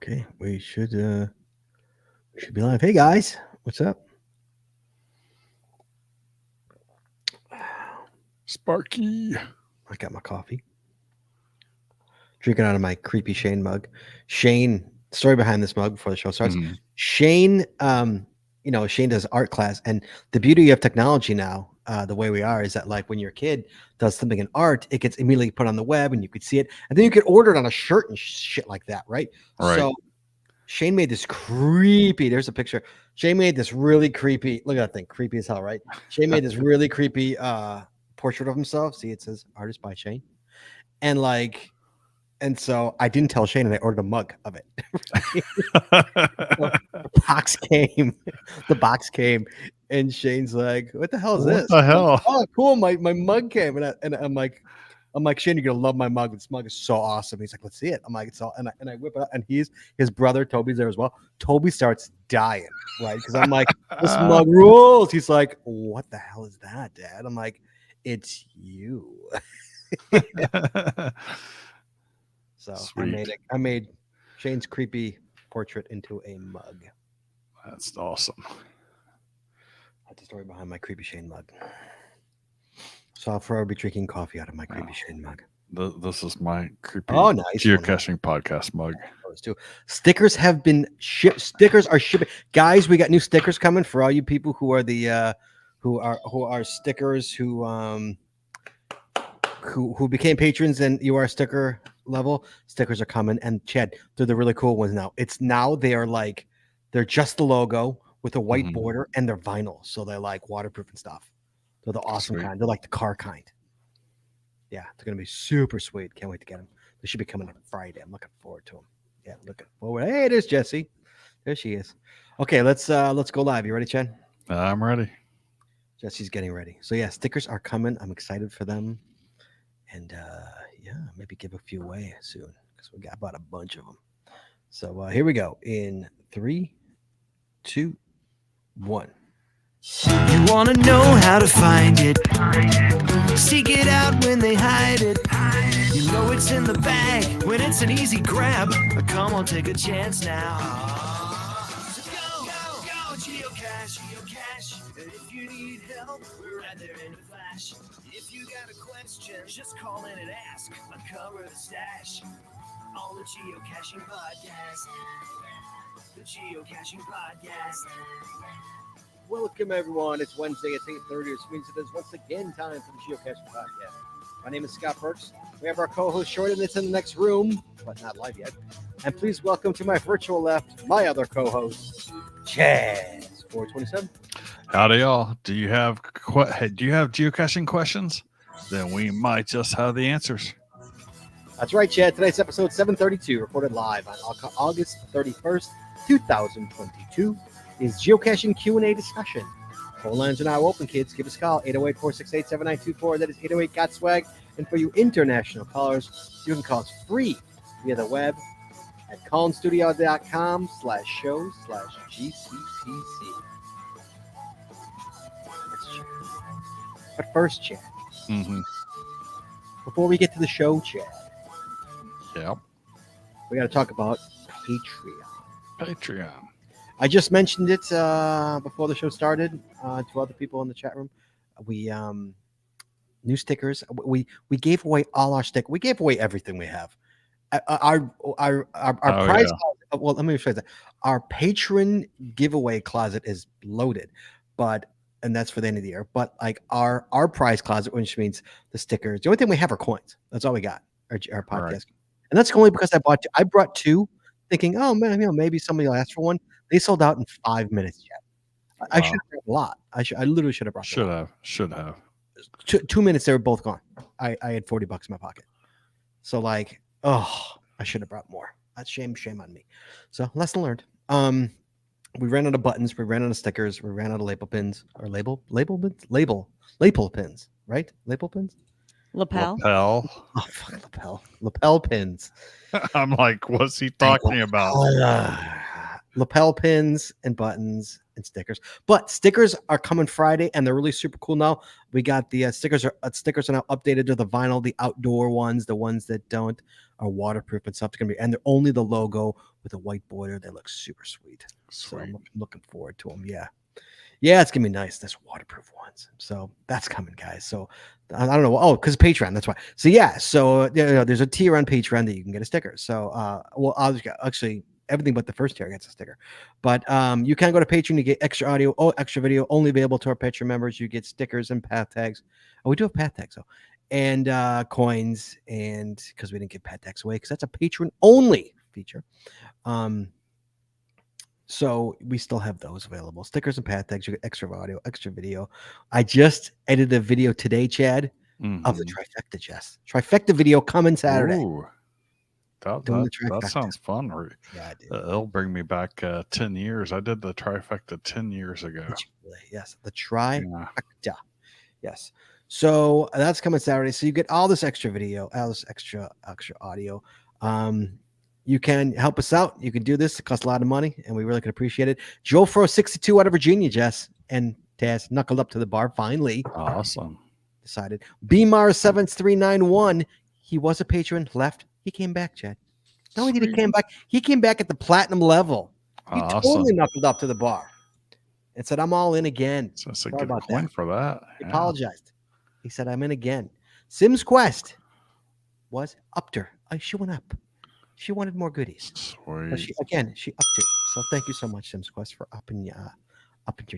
Okay, we should be live. Hey guys, what's up? Sparky. I got my coffee. Drinking out of my creepy Shane mug. Shane, story behind this mug before the show starts. Mhm. Shane, Shane does art class, and the beauty of technology now, the way we are, is that like when your kid does something in art, it gets immediately put on the web, and you could see it, and then you could order it on a shirt and shit like that, right? Right. So Shane made this creepy. There's a picture. Shane made this really creepy. Look at that thing, creepy as hell, right? Shane made this really creepy portrait of himself. See, it says "Artist by Shane," and so I didn't tell Shane, and I ordered a mug of it. The box came, and Shane's like, "What the hell is What this?" the hell? Like, oh, cool! My mug came, and I'm like, Shane, you're gonna love my mug. This mug is so awesome. He's like, let's see it. I'm like, it's all, and I whip it out, and his brother Toby's there as well. Toby starts dying, right? Because I'm like, this mug rules. He's like, what the hell is that, Dad? I'm like, it's you. So Sweet. I made Shane's creepy portrait into a mug. That's awesome. That's the story behind my creepy Shane mug. So I'll forever be drinking coffee out of my creepy Shane mug. This is my creepy Nice geocaching podcast mug. Those two stickers have been shipped. Stickers are shipping, guys. We got new stickers coming for all you people who are the who are stickers who became patrons and you are sticker level. Stickers are coming, and Chad, they're the really cool ones now. They're just the logo with a white border, and they're vinyl, so they're like waterproof and stuff. They're the awesome kind. They're like the car kind. Yeah, they're gonna be super sweet. Can't wait to get them. They should be coming on Friday. I'm looking forward to them. Yeah, looking forward. Hey, there's Jessie. There she is. Okay, let's go live. You ready, Chad? I'm ready. Jessie's getting ready. So yeah, stickers are coming. I'm excited for them, and maybe give a few away soon because we got about a bunch of them. So here we go. In 3, 2, 1. You wanna know how to find it, seek it out when they hide it. You know it's in the bag when it's an easy grab. Come on, take a chance now. So go, geocache. If you need help, we're right there in a flash. If you got a question, just call in and ask. Uncover the stash on the Geocaching Podcast. The Geocaching Podcast. Welcome, everyone. It's Wednesday at 8:30, which means it is once again time for the Geocaching Podcast. My name is Scott Perks. We have our co-host Shorten that's in the next room, but not live yet. And please welcome to my virtual left, my other co-host, Chaz 427. Howdy, y'all. Do you have geocaching questions? Then we might just have the answers. That's right, Chad. Today's episode 732, recorded live on August 31st, 2022. Is geocaching Q&A discussion. Phone lines are now open, kids. Give us a call, 808-468-7924. That is 808-GOT-SWAG. And for you international callers, you can call us free via the web at callinstudio.com/show/GCPC. But first, Chad, before we get to the show, Chad, we got to talk about Patreon. I just mentioned it before the show started to other people in the chat room. We new stickers. We gave away all our stickers. We gave away everything we have. Our prize. Yeah. Well, let me rephrase that. Our patron giveaway closet is loaded, and that's for the end of the year. But like our prize closet, which means the stickers. The only thing we have are coins. That's all we got. Our podcast, right. And that's only because I brought 2, thinking, oh man, maybe somebody will ask for one. They sold out in 5 minutes yet. I should have brought a lot. I literally should have brought. Should have. 2 minutes, they were both gone. I had $40 in my pocket. So like, I should have brought more. That's shame on me. So lesson learned. We ran out of buttons. We ran out of stickers. We ran out of label pins or label pins, right? Label pins. Lapel. Oh fuck, lapel pins. I'm like, what's he talking about? Lapel pins and buttons and stickers. But stickers are coming Friday, and they're really super cool now. We got the stickers are now updated to the vinyl, the outdoor ones, the ones that don't are waterproof and stuff. It's gonna be, and they're only the logo with a white border. They look super sweet. So I'm looking forward to them. Yeah, it's gonna be nice. There's waterproof ones, so that's coming, guys. So I don't know. Oh, because Patreon, that's why. So yeah, so there's a tier on Patreon that you can get a sticker. So I'll actually everything but the first tier gets a sticker. But you can go to Patreon to get extra audio, extra video, only available to our Patreon members. You get stickers and path tags. Oh, we do have path tags though, and coins, and because we didn't give path tags away because that's a Patreon only feature. So we still have those available. Stickers and path tags. You get extra audio, extra video. I just edited a video today, Chad, of the trifecta, Jess. Trifecta video coming Saturday. Ooh, that sounds fun. Yeah, dude. It'll bring me back 10 years. I did the trifecta 10 years ago. Really? Yes, the trifecta. Yeah. Yes. So that's coming Saturday. So you get all this extra video, all this extra audio. You can help us out. You can do this. It costs a lot of money, and we really can appreciate it. Joe Fro 62 out of Virginia, Jess, and Taz knuckled up to the bar finally. Awesome. Decided. BMAR 7391. He was a patron, left. He came back, Chad. No, he didn't. Came back. He came back at the platinum level. He totally knuckled up to the bar and said, "I'm all in again." So that's a good point for that. He apologized. He said, "I'm in again." Sims Quest was upped her. She went up. She wanted more goodies. Sweet. She upped it. So thank you so much, Sims Quest, for upping your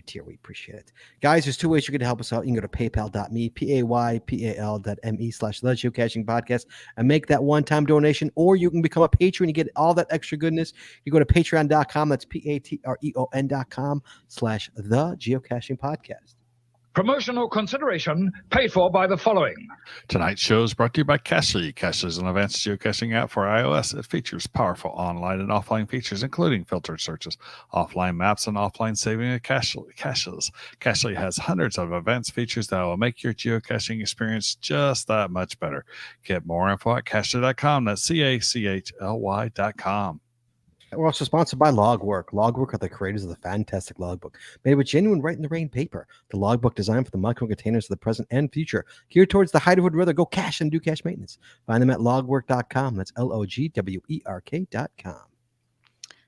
tier. We appreciate it. Guys, there's two ways you can help us out. You can go to paypal.me, paypal.me/the Geocaching podcast and make that one-time donation, or you can become a patron. You get all that extra goodness. You go to patreon.com. That's patreon.com/the Geocaching podcast. Promotional consideration paid for by the following. Tonight's show is brought to you by Cachely. Cachely is an advanced geocaching app for iOS. It features powerful online and offline features, including filtered searches, offline maps, and offline saving of caches. Cachely has hundreds of advanced features that will make your geocaching experience just that much better. Get more info at cachely.com. That's CACHLY.com. We're also sponsored by Logwork. Logwork are the creators of the fantastic logbook, made with genuine Write in the Rain paper. The logbook designed for the micro containers of the present and future, geared towards the height of would rather go cache and do cache maintenance. Find them at logwork.com. That's LOGWERK.com.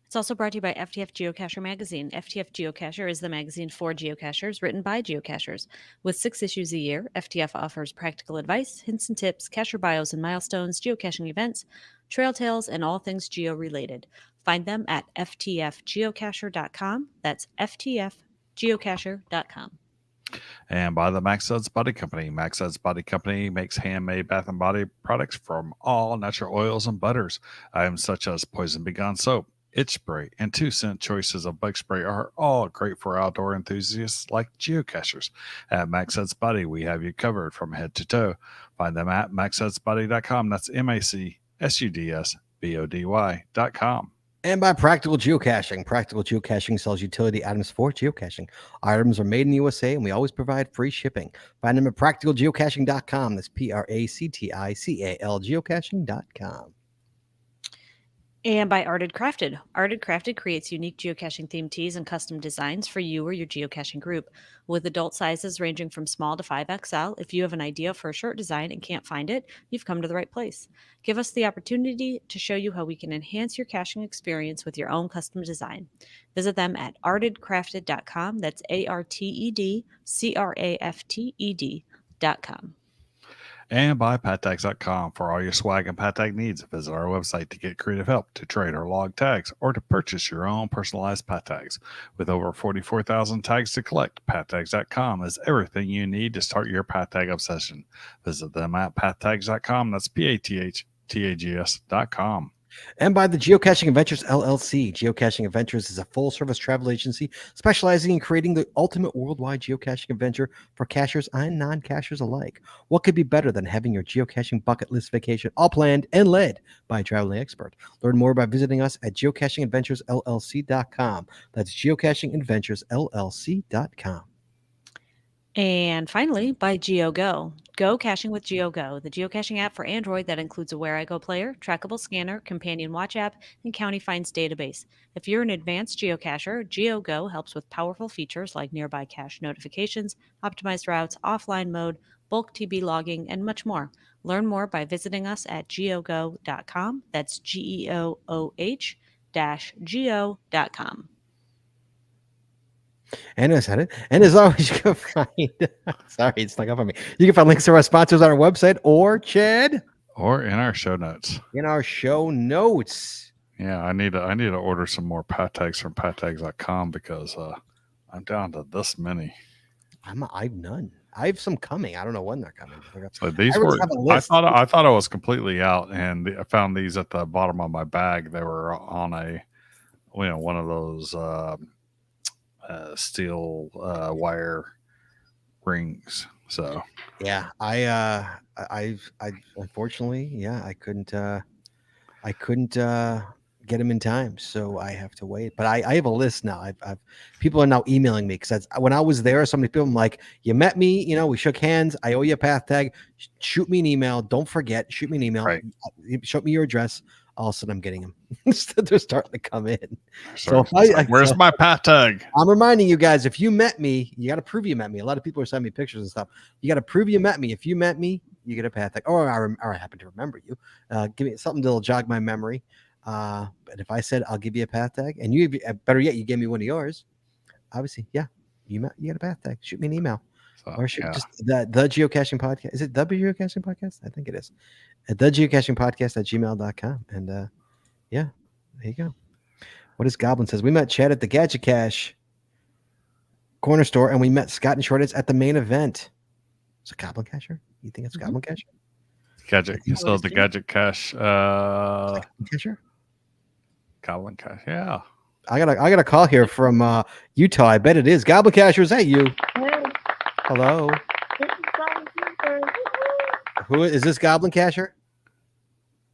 It's also brought to you by FTF Geocacher magazine. FTF Geocacher is the magazine for geocachers, written by geocachers. With 6 issues a year, FTF offers practical advice, hints and tips, cacher bios and milestones, geocaching events, trail tales, and all things geo-related. Find them at ftfgeocacher.com. That's ftfgeocacher.com. And by the Max Suds Body Company. Max Suds Body Company makes handmade bath and body products from all natural oils and butters. Items such as Poison Bee Gone soap, itch spray, and 2-cent choices of bug spray are all great for outdoor enthusiasts like geocachers. At Max Suds Body, we have you covered from head to toe. Find them at maxsudsbody.com. That's MACSUDSBODY.com. And by Practical Geocaching. Practical Geocaching sells utility items for geocaching. Our items are made in the USA, and we always provide free shipping. Find them at practicalgeocaching.com. That's PRACTICAL geocaching.com. And by Arted Crafted. Arted Crafted creates unique geocaching themed tees and custom designs for you or your geocaching group. With adult sizes ranging from small to 5XL, if you have an idea for a shirt design and can't find it, you've come to the right place. Give us the opportunity to show you how we can enhance your caching experience with your own custom design. Visit them at artedcrafted.com. That's ARTEDCRAFTED.com. And by pattags.com for all your swag and pat tag needs. Visit our website to get creative help, to trade or log tags, or to purchase your own personalized pat tags. With over 44,000 tags to collect, pattags.com is everything you need to start your pat tag obsession. Visit them at pattags.com. That's PATHTAGS.com. And by the Geocaching Adventures LLC. Geocaching Adventures is a full-service travel agency specializing in creating the ultimate worldwide geocaching adventure for cachers and non-cachers alike. What could be better than having your geocaching bucket list vacation all planned and led by a traveling expert? Learn more by visiting us at geocachingadventuresllc.com. That's geocachingadventuresllc.com. And finally, by GeoGo. Go caching with GeoGo, the geocaching app for Android that includes a Where I Go player, trackable scanner, companion watch app, and county finds database. If you're an advanced geocacher, GeoGo helps with powerful features like nearby cache notifications, optimized routes, offline mode, bulk TB logging, and much more. Learn more by visiting us at geogo.com. That's GEOOH-geo.com. And I said it. And as always, you can find sorry, it snuck up on me. You can find links to our sponsors on our website or Chad Or in our show notes. in our show notes. Yeah, I need to order some more pat tags from pattags.com because I'm down to this many. I've none. I have some coming. I don't know when they're coming. So these I were. already have a I list. thought I was completely out, and I found these at the bottom of my bag. They were on a, one of those steel wire rings. So Yeah, I unfortunately, yeah, I couldn't get them in time, so I have to wait. But I have a list now. I've people are now emailing me because when I was there, so many people, I'm like, you met me, we shook hands. I owe you a path tag. Shoot me an email. Don't forget. Shoot me an email. Right. Show me your address. All of a sudden, I'm getting them. They're starting to come in. so if where's my pat tag? I'm reminding you guys, if you met me, you got to prove you met me. A lot of people are sending me pictures and stuff. You got to prove you met me. If you met me, you get a path tag. Or I happen to remember you. Give me something that'll jog my memory. But if I said I'll give you a path tag, and you better yet, you gave me one of yours, obviously, yeah, you get a path tag. Shoot me an email. So, Or shoot yeah. just the Geocaching Podcast. Is it the Geocaching Podcast? I think it is. At the Geocaching Podcast at gmail.com. And yeah, there you go. What does Goblin says? We met Chad at the Gadget Cache corner store, and we met Scott and Shortest at the main event. It's a Goblin Cacher? You think it's Mhm. Goblin Cacher? Gadget. That's So what the it's Gadget Cache, Goblin Cacher? Goblin Cache. Yeah. I got a call here from Utah. I bet it is. Goblin Cacher, is that you? Hey, Hello. this is Goblin Camper. Who is this Goblin Cacher?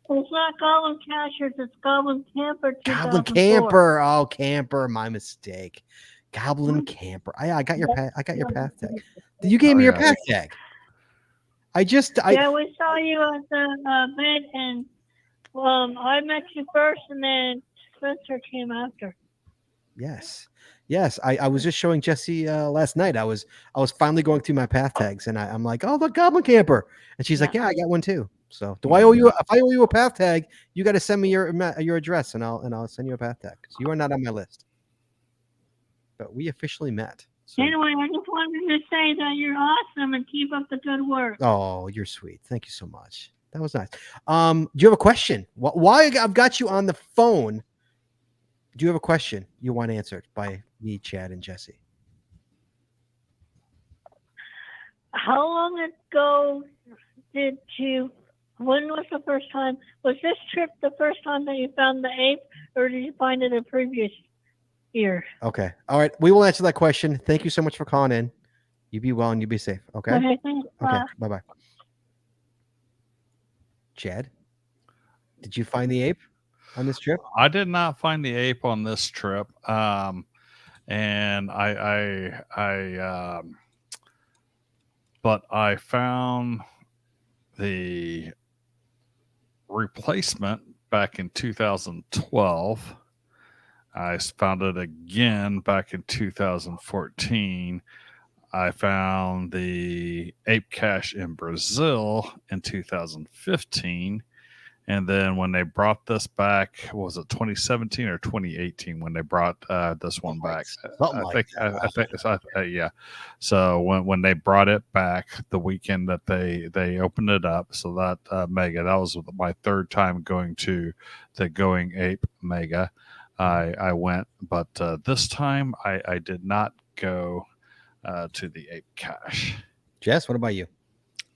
It's not Goblin Cashers, it's Goblin Camper. Goblin 2004. Camper. Oh, Camper. My mistake. Goblin Camper. I got your path tag. You gave me your yeah. path tag. Yeah, we saw you at the event, and I met you first, and then Spencer came after. Yes. I was just showing Jesse last night. I was finally going through my path tags, and I'm like, oh, the Goblin Camper, and she's like, yeah, I got one too. So do I owe you? If I owe you a path tag, you got to send me your address, and I'll send you a path tag because you are not on my list. But we officially met. So, Anyway, I just wanted to say that you're awesome and keep up the good work. oh, you're sweet. Thank you so much. That was nice. Do you have a question? Why I've got you on the phone? Do you have a question you want answered by me, Chad, and Jesse? How long ago when was the first time? Was this trip the first time that you found the ape, or did you find it a previous year? Okay. All right. We will answer that question. Thank you so much for calling in. You be well and you be safe. Okay. Okay, thanks. Okay. Bye-bye. Chad, did you find the ape on this trip? I did not find the ape on this trip. And but I found the replacement back in 2012. I found it again back in 2014. I found the ape cache in Brazil in 2015. And then when they brought this back, was it 2017 or 2018 when they brought this one back? I think yeah. So when they brought it back the weekend that they opened it up, so that mega, that was my third time going to the Going Ape Mega. I went, but this time I did not go to the ape cache. Jess, what about you?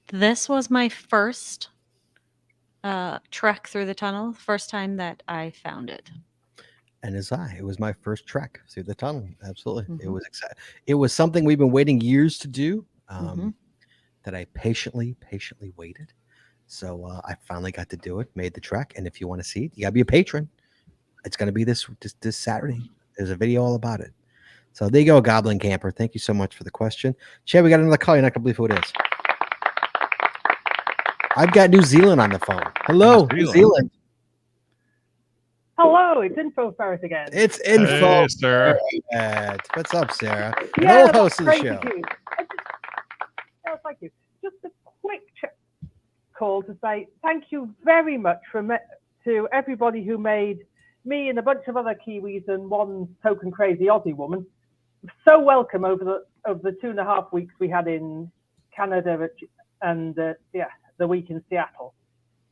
This was my first trek through the tunnel, first time that I found it. And as it was my first trek through the tunnel. Absolutely. It Mhm. was exciting. It was something we've been waiting years to do, Mhm. that I patiently waited. So I finally got to do it, made the trek. And if you want to see it, you got to be a patron. It's going to be this Saturday. There's a video all about it. So there you go, Goblin Camper. Thank you so much for the question. Chad, we got another call. You're not going to believe who it is. I've got New Zealand on the phone. Hello, New Zealand. Hello, it's Info Ferret again. It's Info. Hey, Sarah. What's up, Sarah? Yeah, An old host of the great show. of you. Thank you. Just a quick call to say thank you very much to everybody who made me and a bunch of other Kiwis and one token crazy Aussie woman so welcome over the 2.5 weeks we had in Canada and the week in Seattle.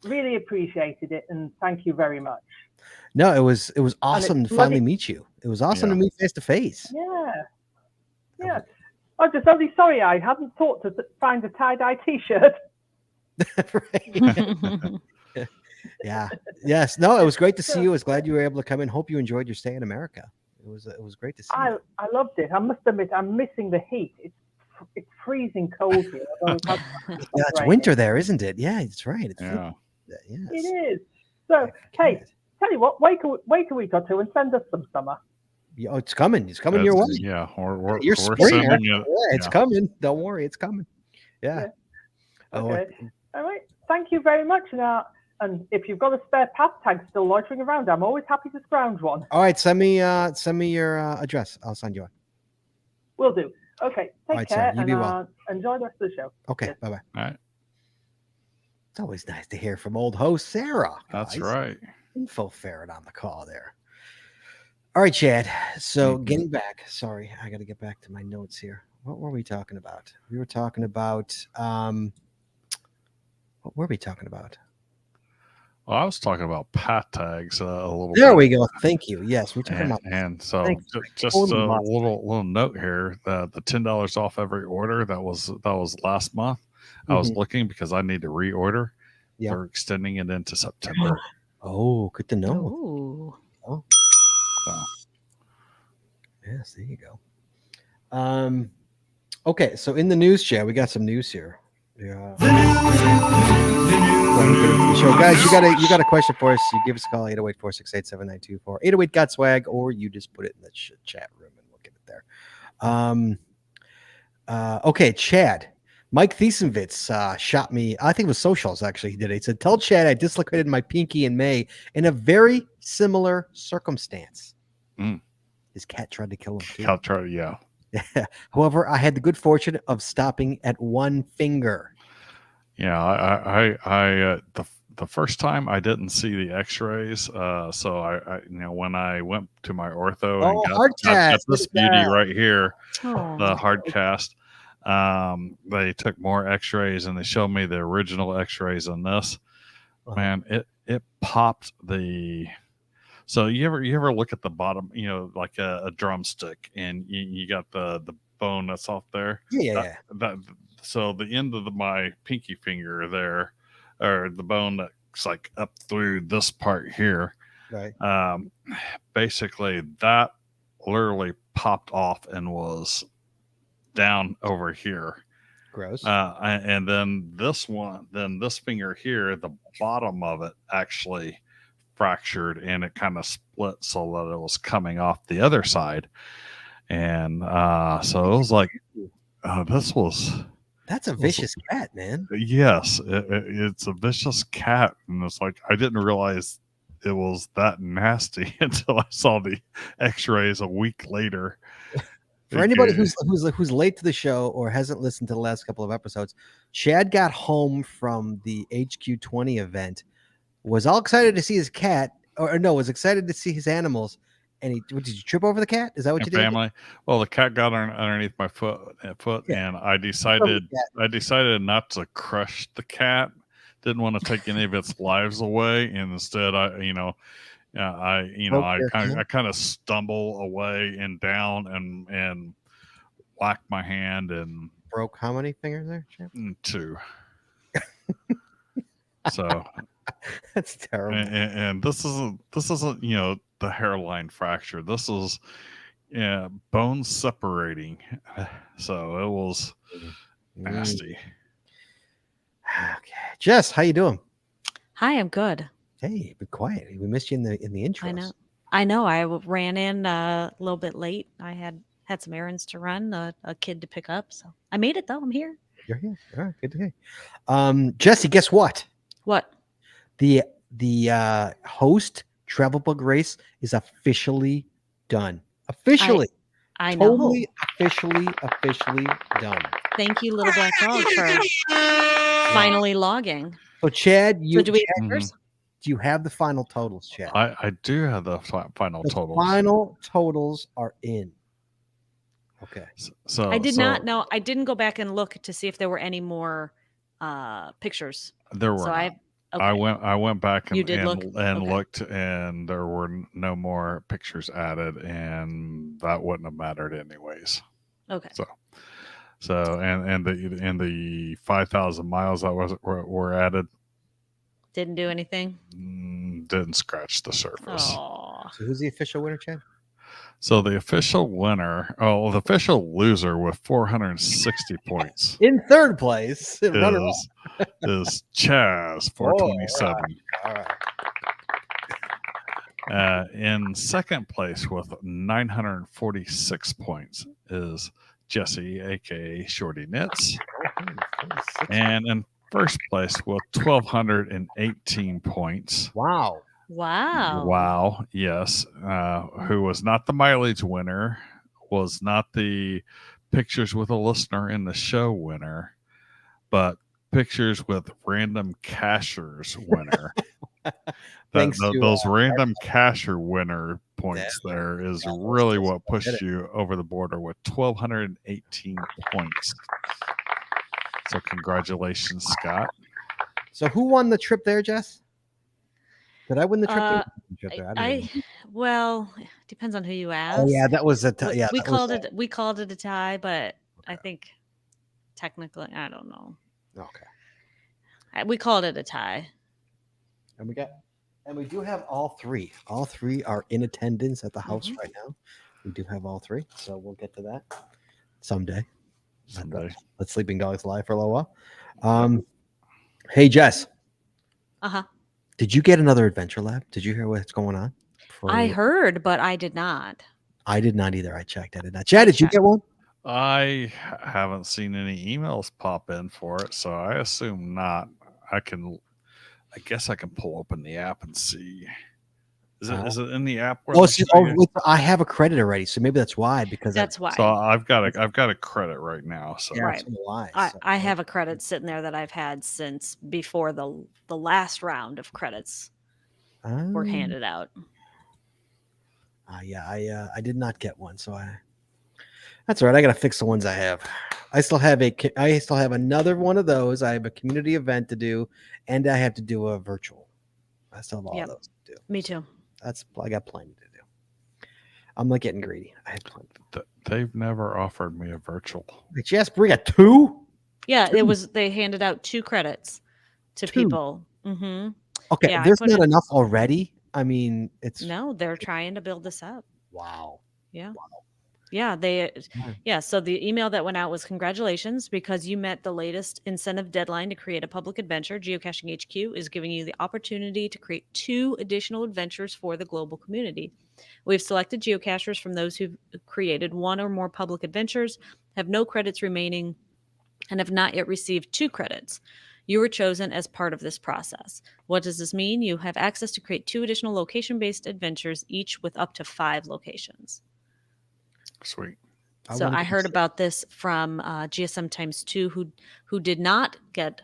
Really appreciated it, and thank you very much. No, it was awesome to finally meet you. It was awesome to meet face to face. Yeah. I'm just only sorry I hadn't thought to find a tie-dye t-shirt. Yeah. Yes. No, it was great to see you. I was glad you were able to come in. Hope you enjoyed your stay in America. It was great to see you. I loved it. I must admit, I'm missing the heat. It's freezing cold here. It's winter there, isn't it? Yeah, it's right. It's yeah. Yes. It is. So, hey, tell you what, wait a week or two and send us some summer. Yeah, it's coming. It's coming your way. Yeah, we're spring. sending it. Yeah, it's coming. Don't worry, it's coming. Yeah. Okay. All right. Thank you very much. And if you've got a spare pass tag still loitering around, I'm always happy to scrounge one. All right, send me your address. I'll send you one. Will do. Okay. Take care you be well. Enjoy the rest of the show. Okay. Yes. Bye bye. All right. It's always nice to hear from old host Sarah. That's right. Info Ferret on the call there. All right, Chad. So getting back. Sorry, I got to get back to my notes here. What were we talking about? We were talking about. What were we talking about? Well, I was talking about pat tags a little bit. There we go. Thank you. Yes, we're talking about. And so just a little note here: the $10 off every order that was last month. I was looking because I need to reorder. Yeah. They're extending it into September. Oh, good to know. Oh. So. Yes, there you go. Okay, so in the news chat, we got some news here. Yeah. So guys, you got a question for us? You give us a call 808-468-7924, 808 got swag, or you just put it in the chat room and we'll get it there. Okay, Chad. Mike Thiesenwitz shot me. I think it was socials actually. He did it. He said, "Tell Chad I dislocated my pinky in May in a very similar circumstance." His cat tried to kill him too. Cat tried, yeah. However, I had the good fortune of stopping at one finger. Yeah, I the first time I didn't see the X-rays, so I when I went to my ortho and got this beauty right here, the hard cast. They took more X-rays and they showed me the original X-rays on this. Man, it popped the. So you ever look at the bottom, like a drumstick, and you got the bone that's off there. Yeah. So the end of my pinky finger there, or the bone that's like up through this part here. Right. Basically, that literally popped off and was down over here. Gross. And then this finger here, the bottom of it actually fractured and it kind of split so that it was coming off the other side. And so it was like, that's a vicious cat, man. Yes, it's a vicious cat. And it's like, I didn't realize it was that nasty until I saw the X-rays a week later. For anybody who's late to the show or hasn't listened to the last couple of episodes, Chad got home from the HQ20 event, was all excited to see his cat, was excited to see his animals, and did you trip over the cat? Is that what you did? Family. Well, the cat got underneath my foot, and I decided not to crush the cat. Didn't want to take any of its lives away, and instead, I kind of stumble away and down and whack my hand and broke how many fingers there? Chad? 2. So that's terrible. And this isn't the hairline fracture. This is bone separating. So it was nasty. Okay, Jess, how you doing? Hi, I'm good. Hey, be quiet. We missed you in the intro. I know. I ran in a little bit late. I had some errands to run, a kid to pick up. So I made it though. I'm here. You're here. All right, good to hear. Jesse, guess what? What? The host travel bug race is officially done. Officially. I know. Totally officially done. Thank you, Little Black Dog, for finally logging. So Chad, So do we have Mhm. yours? do you have the final totals, Chad? I do have the final The totals. final totals are in. Okay. So I did not know. I didn't go back and look to see if there were any more pictures. There were. So not. okay. I went back You and did look? Okay. looked, and there were no more pictures added, and that wouldn't have mattered anyways. Okay. So and the 5,000 miles that were added Didn't do anything. didn't scratch the surface. Oh. So who's the official winner, Chad? So the official loser with 460 points In third place, runner-up. is Chaz 427. All right. In second place with 946 points is Jesse, aka Shorty Knits, and in first place with 1,218 points. Wow. Wow, yes. Who was not the mileage winner, was not the pictures with a listener in the show winner, but pictures with random cachers winner. Thanks to, those random cacher winner points there is yeah, really what pushed you over the border with 1,218 points. So congratulations, Scott. So who won the trip there, Jess? Did I win the trip there? Well, depends on who you ask. Oh yeah, that was a yeah. We called it a tie, but I think technically, I don't know. Okay. We called it a tie. And we do have all three. All three are in attendance at the house right now. We do have all three, so we'll get to that someday. Let Sleeping Dogs lie for a little while. Hey Jess. Did you get another adventure lab? Did you hear what's going on? I heard, but I did not. I did not either. I checked. I did not. Chad, did you get one? I haven't seen any emails pop in for it, so I assume not. I guess I can pull open the app and see. Is it in the app? I have a credit already, so maybe that's why. Why. So I've got a credit right now. So right. I have a credit sitting there that I've had since before the last round of credits were handed out. I did not get one, so that's all right. I gotta fix the ones I have. I still have another one of those. I have a community event to do, and I have to do a virtual. I still have all of those to do. Me too. I got plenty to do. I'm not getting greedy. I have plenty. They've never offered me a virtual. Wait, yes, we got two. Yeah, they handed out 2 credits to people. Mm-hmm. Okay, there's not enough already. I mean, they're trying to build this up. Wow. Yeah. Wow. Yeah, so the email that went out was congratulations because you met the latest incentive deadline to create a public adventure. Geocaching HQ is giving you the opportunity to create 2 additional adventures for the global community. We've selected geocachers from those who've created 1 or more public adventures, have no credits remaining, and have not yet received 2 credits. You were chosen as part of this process. What does this mean? You have access to create 2 additional location-based adventures, each with up to 5 locations. Sweet. So I heard about this from GSM times 2 who did not get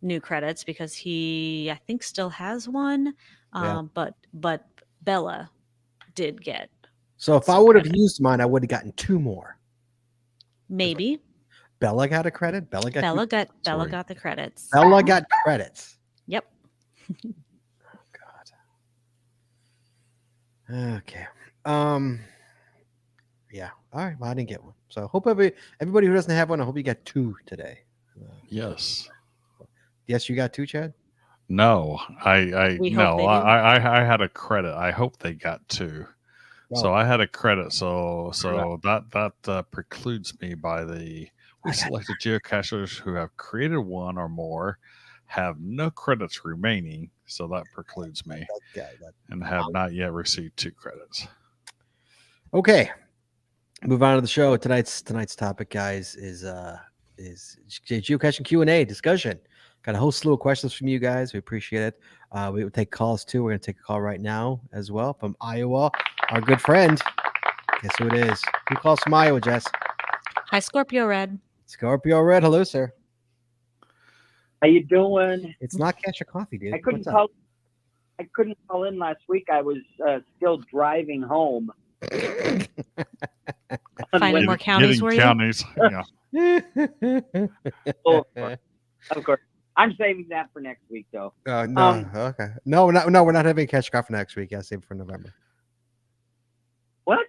new credits because he, I think, still has one. But Bella did get. So if I would have used mine, I would have gotten 2 more. Maybe. Bella got a credit. Bella got the credits. Bella got credits. Yep. God. Okay. Yeah. All right. Well, I didn't get one. So I hope everybody who doesn't have one, I hope you got 2 today. Yes. Yes, you got 2, Chad? No, I had a credit. I hope they got 2. Wow. So I had a credit. So that precludes me by we selected geocachers who have created 1 or more, have no credits remaining. So that precludes me and have not yet received 2 credits. Okay. Move on to the show. Tonight's topic, guys, is is geocaching Q&A discussion. Got a whole slew of questions from you guys. We appreciate it. We will take calls too. We're going to take a call right now as well from Iowa. Our good friend. Guess who it is? Who calls from Iowa, Jess? Hi, Scorpio Red. Scorpio Red. Hello, sir. How you doing? It's not Cash or Coffee, dude. I couldn't call in last week. I was still driving home. Finding more counties, were you? Counties. Yeah. Oh, of course. I'm saving that for next week, though. No, okay. No, we're not having Cash or Coffee next week. Yeah, save it for November. What?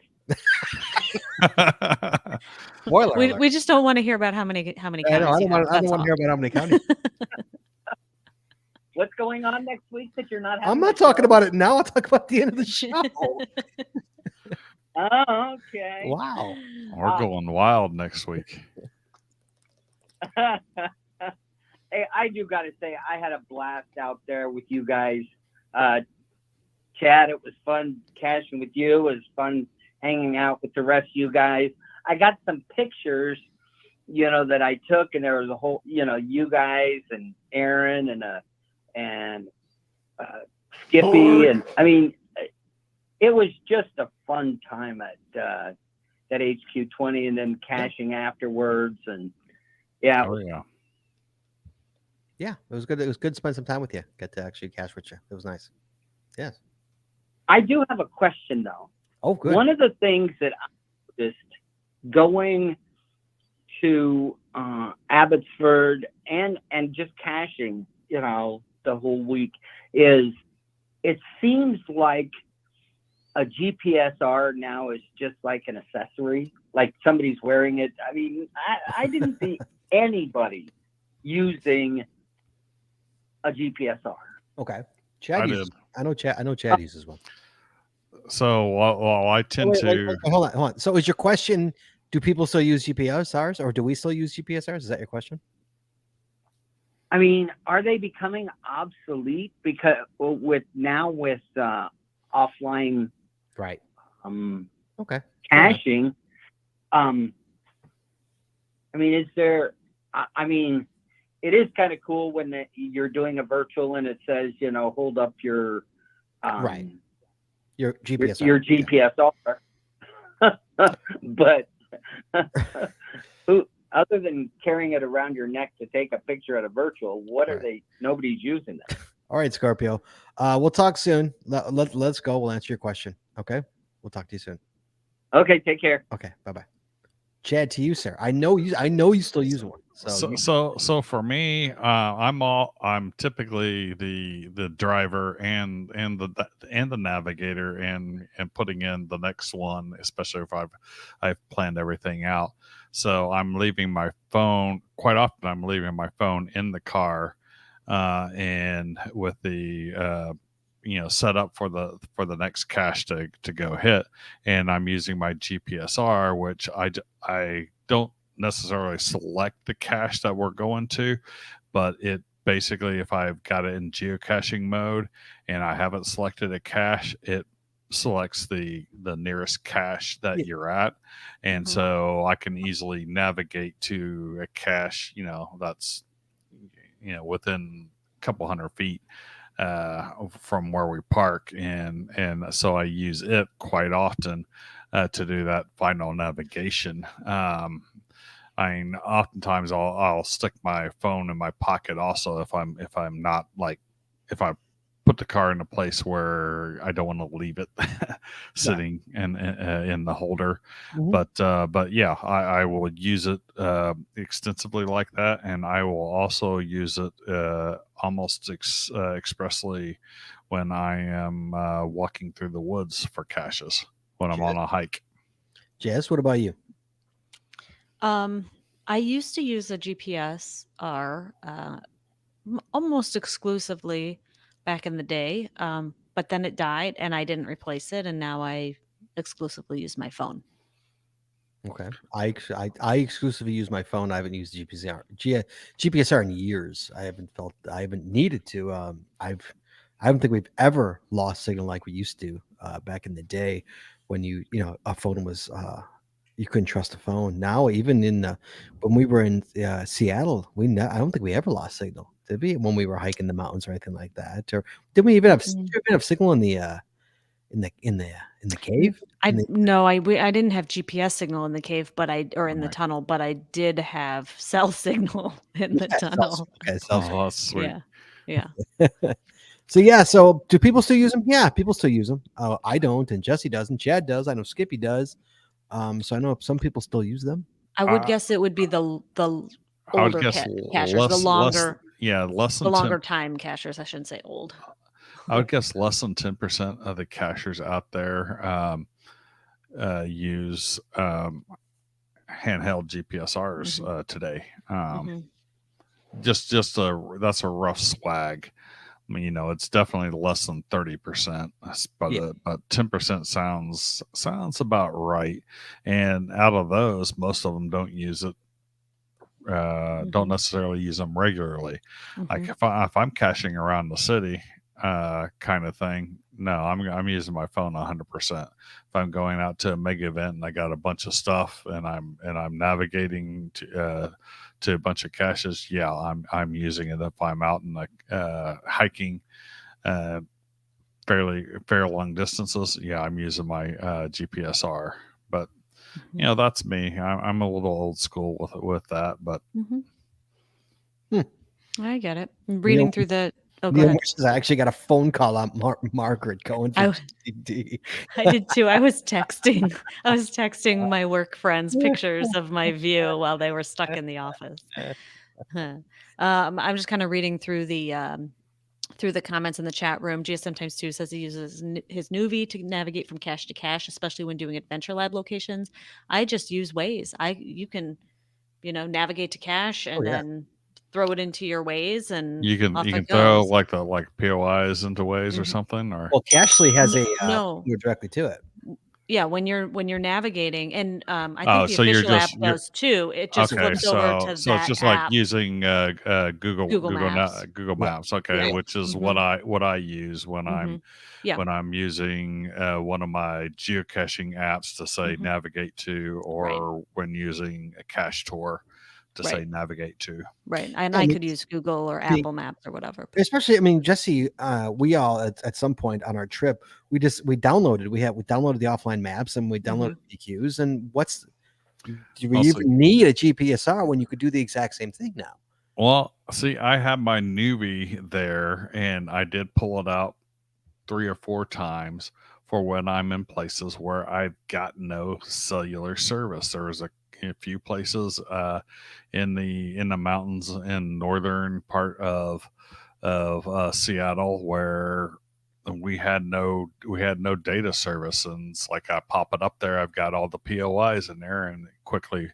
Spoiler We just don't want to hear about how many counties. I don't you want have, to that's hear about how many counties. What's going on next week that you're not having? I'm not talking about it now. I'll talk about the end of the show. Oh, okay. Wow. We're going wild next week. Hey, I do got to say, I had a blast out there with you guys. Chad, it was fun caching with you. It was fun hanging out with the rest of you guys. I got some pictures, that I took, and there was a whole, you guys and Aaron and Skippy. And I mean, it was just a fun time at that HQ20 and then caching afterwards. And yeah. Oh, yeah. Yeah, it was good. It was good to spend some time with you. Get to actually cache with you. It was nice. Yes. I do have a question, though. Oh, good. One of the things that I noticed going to Abbotsford and just caching, the whole week is it seems like a GPSR now is just like an accessory, like somebody's wearing it. I mean, I didn't see anybody using a GPSR. Okay. Chad uses. I know Chad uses one. So while I tend to hold on. So is your question, do people still use GPSRs or do we still use GPSRs? Is that your question? I mean, are they becoming obsolete because with offline right okay caching? I mean, is there I mean, it is kind of cool when you're doing a virtual and it says, hold up your right. Your GPSR. Your GPSR. But who, other than carrying it around your neck to take a picture at a virtual, what are they? Nobody's using that. All right, Scorpio. We'll talk soon. Let's go. We'll answer your question. Okay. We'll talk to you soon. Okay. Take care. Okay. Bye-bye. Chad, to you, sir. I know you still use one. So for me, I'm typically the driver and the navigator and putting in the next one, especially if I've planned everything out. So I'm leaving my phone quite often. I'm leaving my phone in the car, and with the set up for the next cache to go hit, and I'm using my GPSR, which I don't necessarily select the cache that we're going to, but it basically, if I've got it in geocaching mode and I haven't selected a cache, it selects the nearest cache that you're at, and so I can easily navigate to a cache that's within a couple hundred feet from where we park, and so I use it quite often to do that final navigation. I mean, oftentimes I'll stick my phone in my pocket also if I'm not, like, if I put the car in a place where I don't want to leave it sitting in the holder. But yeah, I will use it extensively like that, and I will also use it almost expressly when I am walking through the woods for caches when I'm on a hike. Jess, what about you? I used to use a GPSR almost exclusively back in the day, but then it died and I didn't replace it, and now I exclusively use my phone. Okay, I exclusively use my phone. I haven't used GPSR in years. I haven't needed to. I don't think we've ever lost signal like we used to back in the day when a phone was You couldn't trust a phone. Now, even when we were in Seattle, I don't think we ever lost signal. Did we? When we were hiking the mountains or anything like that, or did we even have? Did you even have signal in the cave? I didn't have GPS signal in the cave, but in the tunnel, but I did have cell signal in the tunnel. Okay, Oh, that's sweet. Yeah. So yeah, so do people still use them? Yeah, people still use them. I don't, and Jesse doesn't. Chad does. I know Skippy does. So I know some people still use them. I would guess it would be the older cachers, the longer time cachers. I shouldn't say old. I would guess less than 10% of the cachers out there use handheld GPSRs today. That's a rough swag. I mean, it's definitely less than 30%, but 10% sounds about right. And out of those, most of them don't use it. Don't necessarily use them regularly. Like if I'm caching around the city, kind of thing. No, I'm using my phone 100%. If I'm going out to a mega event and I got a bunch of stuff and I'm navigating to a bunch of caches, yeah, I'm using it. If I'm out in hiking fairly long distances, yeah, I'm using my GPSR. But that's me. I'm a little old school with that, but I get it. I'm reading through the. Oh, go ahead. I actually got a phone call on Margaret going for GCD. I did too. I was texting my work friends pictures of my view while they were stuck in the office. I'm just kind of reading through the comments in the chat room. GS sometimes too says he uses his Nuvi to navigate from cache to cache, especially when doing Adventure Lab locations. I just use Waze. You can, navigate to cache and then throw it into your Waze, and you can throw like POIs into Waze or something. Or Cachely has go directly to it. Yeah, when you're navigating, and I think the official app does too. It just flips over to that. So it's just app. like using Google Maps. Google Maps. Okay, which is what I use when I'm using one of my geocaching apps to say navigate to, or when using a cache tour to say navigate to. Right. And I could use Google or Apple Maps or whatever. Especially, Jesse, we all at some point on our trip, we downloaded the offline maps and we downloaded PQs. And do we even need a GPSR when you could do the exact same thing now? Well, see, I have my Nuvi there and I did pull it out 3 or 4 times for when I'm in places where I've got no cellular service. There was a few places in the mountains in northern part of Seattle where we had no data service, and it's like I pop it up there. I've got all the POIs in there and quickly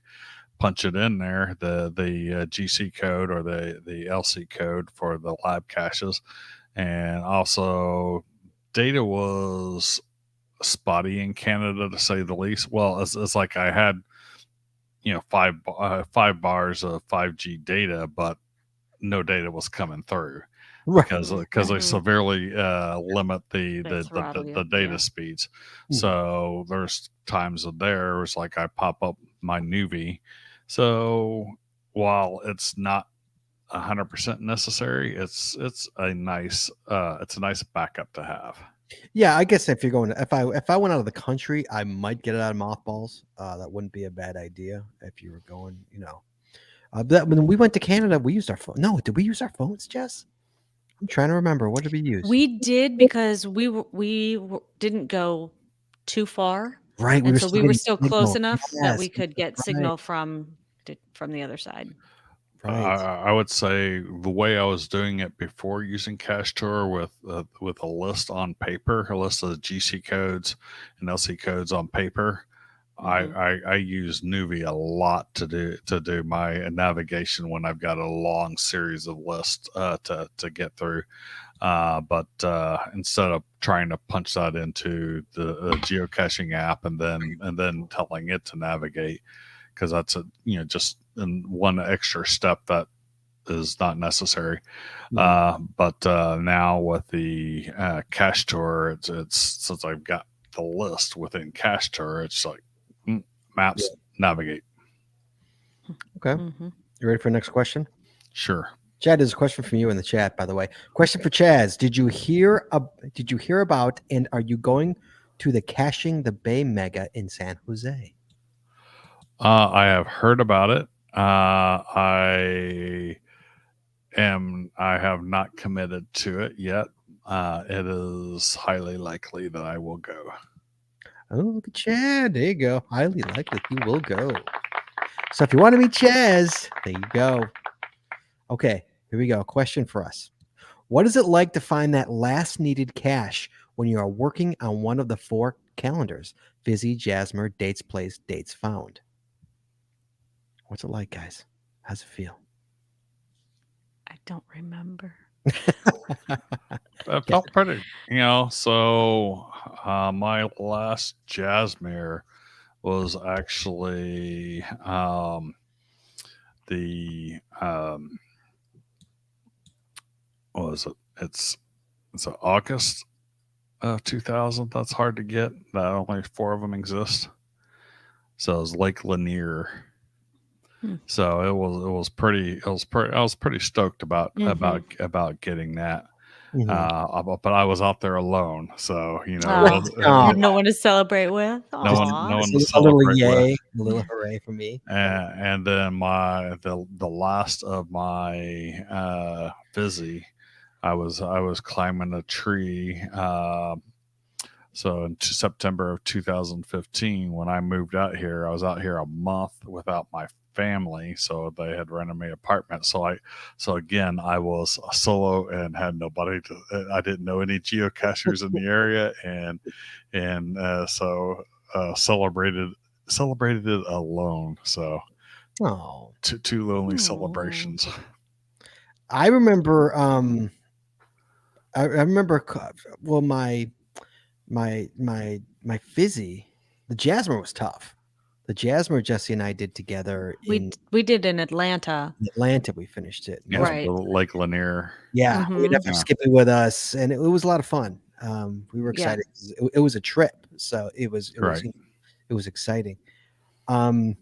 punch it in there, the GC code or the LC code for the lab caches, and also data was spotty in Canada to say the least. Well, it's like I had 5 bars of 5G data, but no data was coming through because they severely limit the data speeds. So there's times there was like I pop up my Nuvi. So while it's not 100% necessary, it's a nice backup to have. Yeah, I guess if I went out of the country, I might get it out of mothballs. That wouldn't be a bad idea if you were going, But when we went to Canada, we used our phone. No, did we use our phones, Jess? I'm trying to remember. What did we use? We did, because we didn't go too far, right? And so we were still close enough that we could get signal from the other side. Right. I would say the way I was doing it before using Cache Tour with a list on paper, a list of GC codes and LC codes on paper. I use Nuvi a lot to do my navigation when I've got a long series of lists to get through. But instead of trying to punch that into the geocaching app and then telling it to navigate, because that's just one extra step that is not necessary. But now with the Cache Tour, it's since I've got the list within Cache Tour, it's like Maps, navigate. Okay. You ready for the next question? Sure. Chad, there's a question from you in the chat, by the way. Question for Chaz. Did you hear about and are you going to the Caching the Bay Mega in San Jose? I have heard about it. I have not committed to it yet. It is highly likely that I will go. Oh, look at Chad. There you go. Highly likely he will go. So if you want to meet Chaz, there you go. Okay, here we go. Question for us. What is it like to find that last needed cache when you are working on one of the 4 calendars? Fizzy, Jasmer, dates placed, dates found. What's it like, guys? How's it feel? I don't remember. It felt pretty, so my last Jasmere was actually what was it? It's August of 2000. That's hard to get. That only 4 of them exist. So it was Lake Lanier. So it was pretty. I was pretty stoked about getting that. But I was out there alone, so you had no one to celebrate with. No one to a little celebrate yay, with. a little hooray for me. And then the last of my Fizzy, I was climbing a tree. So in September of 2015, when I moved out here, I was out here a month without my family, so they had rented me an apartment. So again, I was solo and had nobody to. I didn't know any geocachers in the area, and so celebrated it alone. So two lonely celebrations. I remember. I remember. Well, my Fizzy, the Jasmer was tough. The Jasmer Jesse and I did together. We did in Atlanta. In Atlanta, we finished it. Yeah, right. Lake Lanier. Yeah, we had Skippy with us, and it was a lot of fun. We were excited. Yeah. It was a trip, so it was exciting. To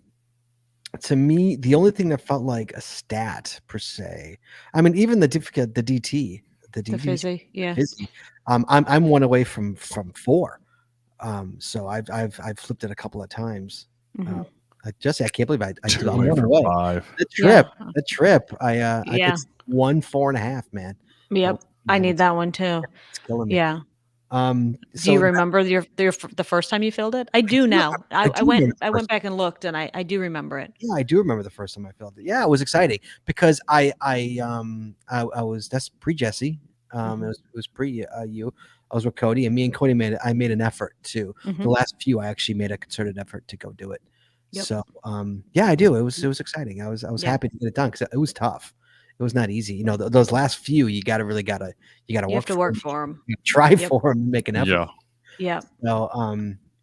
me, the only thing that felt like a stat per se, I mean, even the DT, the Fizzy, yeah. Fizzy, I'm one away from 4. So I've flipped it a couple of times. Jesse, I can't believe I did I'm one away. 5. The trip. I did 1 4.5, man. Yep, I need that one too. It's killing me. Yeah. Do you remember the first time you filled it? I do now. I went back and looked, and I do remember it. Yeah, I do remember the first time I filled it. Yeah, it was exciting because I was that's pre Jesse. It was pre you. I was with Cody, and me and Cody made an effort to. The last few, I actually made a concerted effort to go do it. Yep. So yeah, I do. It was exciting. I was happy to get it done because it was tough. It was not easy. Those last few, you got to work for them. You try for them, make an effort. Yeah.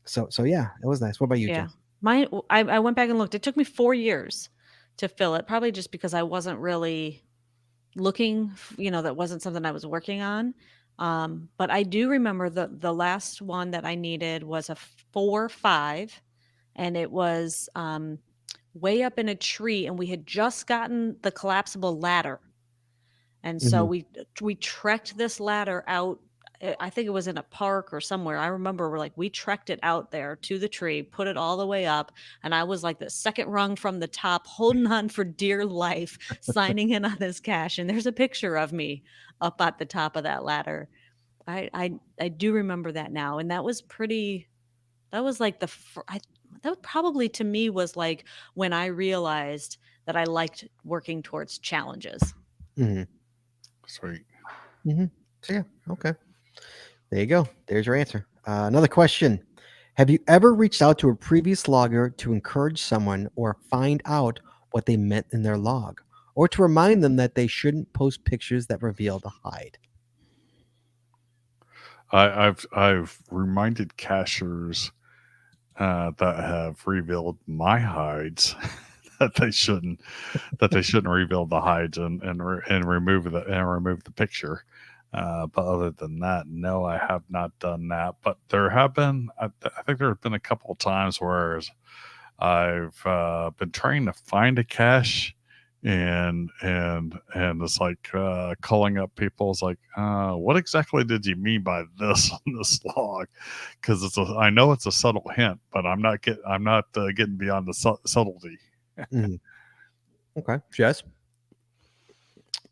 So yeah, it was nice. What about you? Yeah. I went back and looked. It took me 4 years to fill it, probably just because I wasn't really looking, that wasn't something I was working on. But I do remember the last one that I needed was a 4-5, and it was way up in a tree, and we had just gotten the collapsible ladder. And so we trekked this ladder out. I think it was in a park or somewhere. I remember we trekked it out there to the tree, put it all the way up. And I was like the second rung from the top, holding on for dear life, signing in on this cache. And there's a picture of me up at the top of that ladder. I do remember that now. And that was that probably to me was like when I realized that I liked working towards challenges. Sweet. So yeah, okay. There you go. There's your answer. Another question. Have you ever reached out to a previous logger to encourage someone or find out what they meant in their log, or to remind them that they shouldn't post pictures that reveal the hide? I've reminded cachers that have revealed my hides that they shouldn't reveal the hides and remove the picture. But other than that, no, I have not done that. But there have been, I think there have been a couple of times where I've been trying to find a cache, and it's like calling up people. It's like, what exactly did you mean by this on this log? Because I know it's a subtle hint, but I'm not getting beyond the subtlety. Okay, Jess.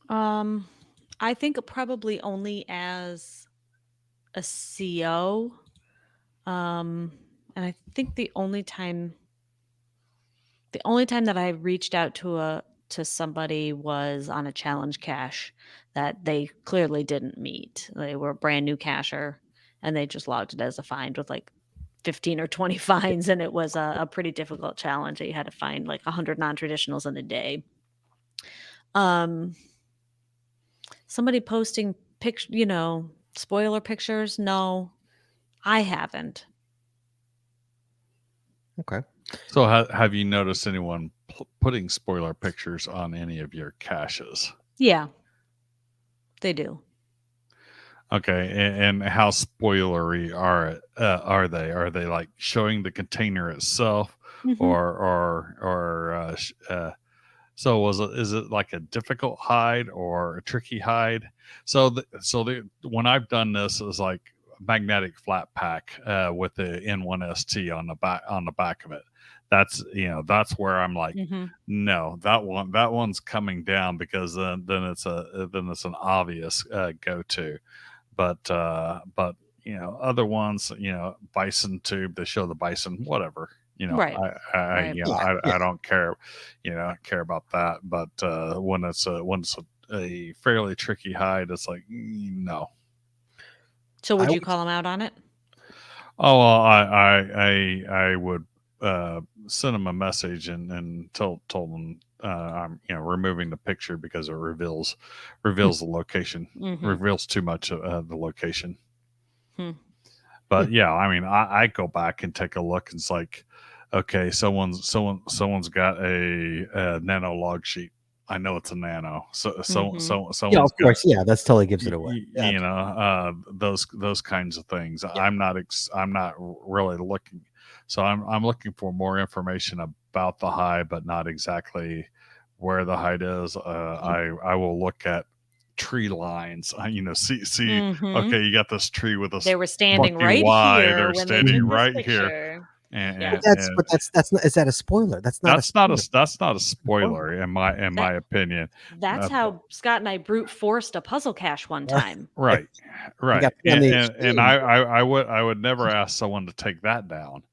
I think probably only as a CO. And I think the only time that I reached out to somebody was on a challenge cache that they clearly didn't meet. They were a brand new cacher, and they just logged it as a find with like 15 or 20 finds, and it was a pretty difficult challenge. You had to find like 100 non-traditionals in a day. Somebody posting spoiler pictures. No, I haven't. Okay. So have you noticed anyone putting spoiler pictures on any of your caches? Yeah, they do. Okay, and how spoilery are they? Are they like showing the container itself, or so is it like a difficult hide or a tricky hide? So when I've done this is like magnetic flat pack with the N1ST on the back of it. That's where I'm like, no, that one's coming down, because then it's an obvious go-to. But other ones, bison tube, they show the bison, whatever. Right. I don't care, care about that. But when it's a fairly tricky hide, it's like, no. So would you call them out on it? Oh, well, I would send them a message and told them I'm removing the picture because it reveals the location, reveals too much of the location. But yeah, I mean, I go back and take a look, and it's like, okay, someone's got a nano log sheet. I know it's a nano. Someone's of course, that's totally gives it away. Those kinds of things. Yeah. I'm not really looking. So I'm looking for more information about the hide, but not exactly where the hide is. I will look at tree lines. See. Okay, you got this tree with they were standing right here. They're standing right here. That's not. Is that a spoiler? That's not a spoiler in my opinion. That's how Scott and I brute forced a puzzle cache one time. Right. And I would never ask someone to take that down.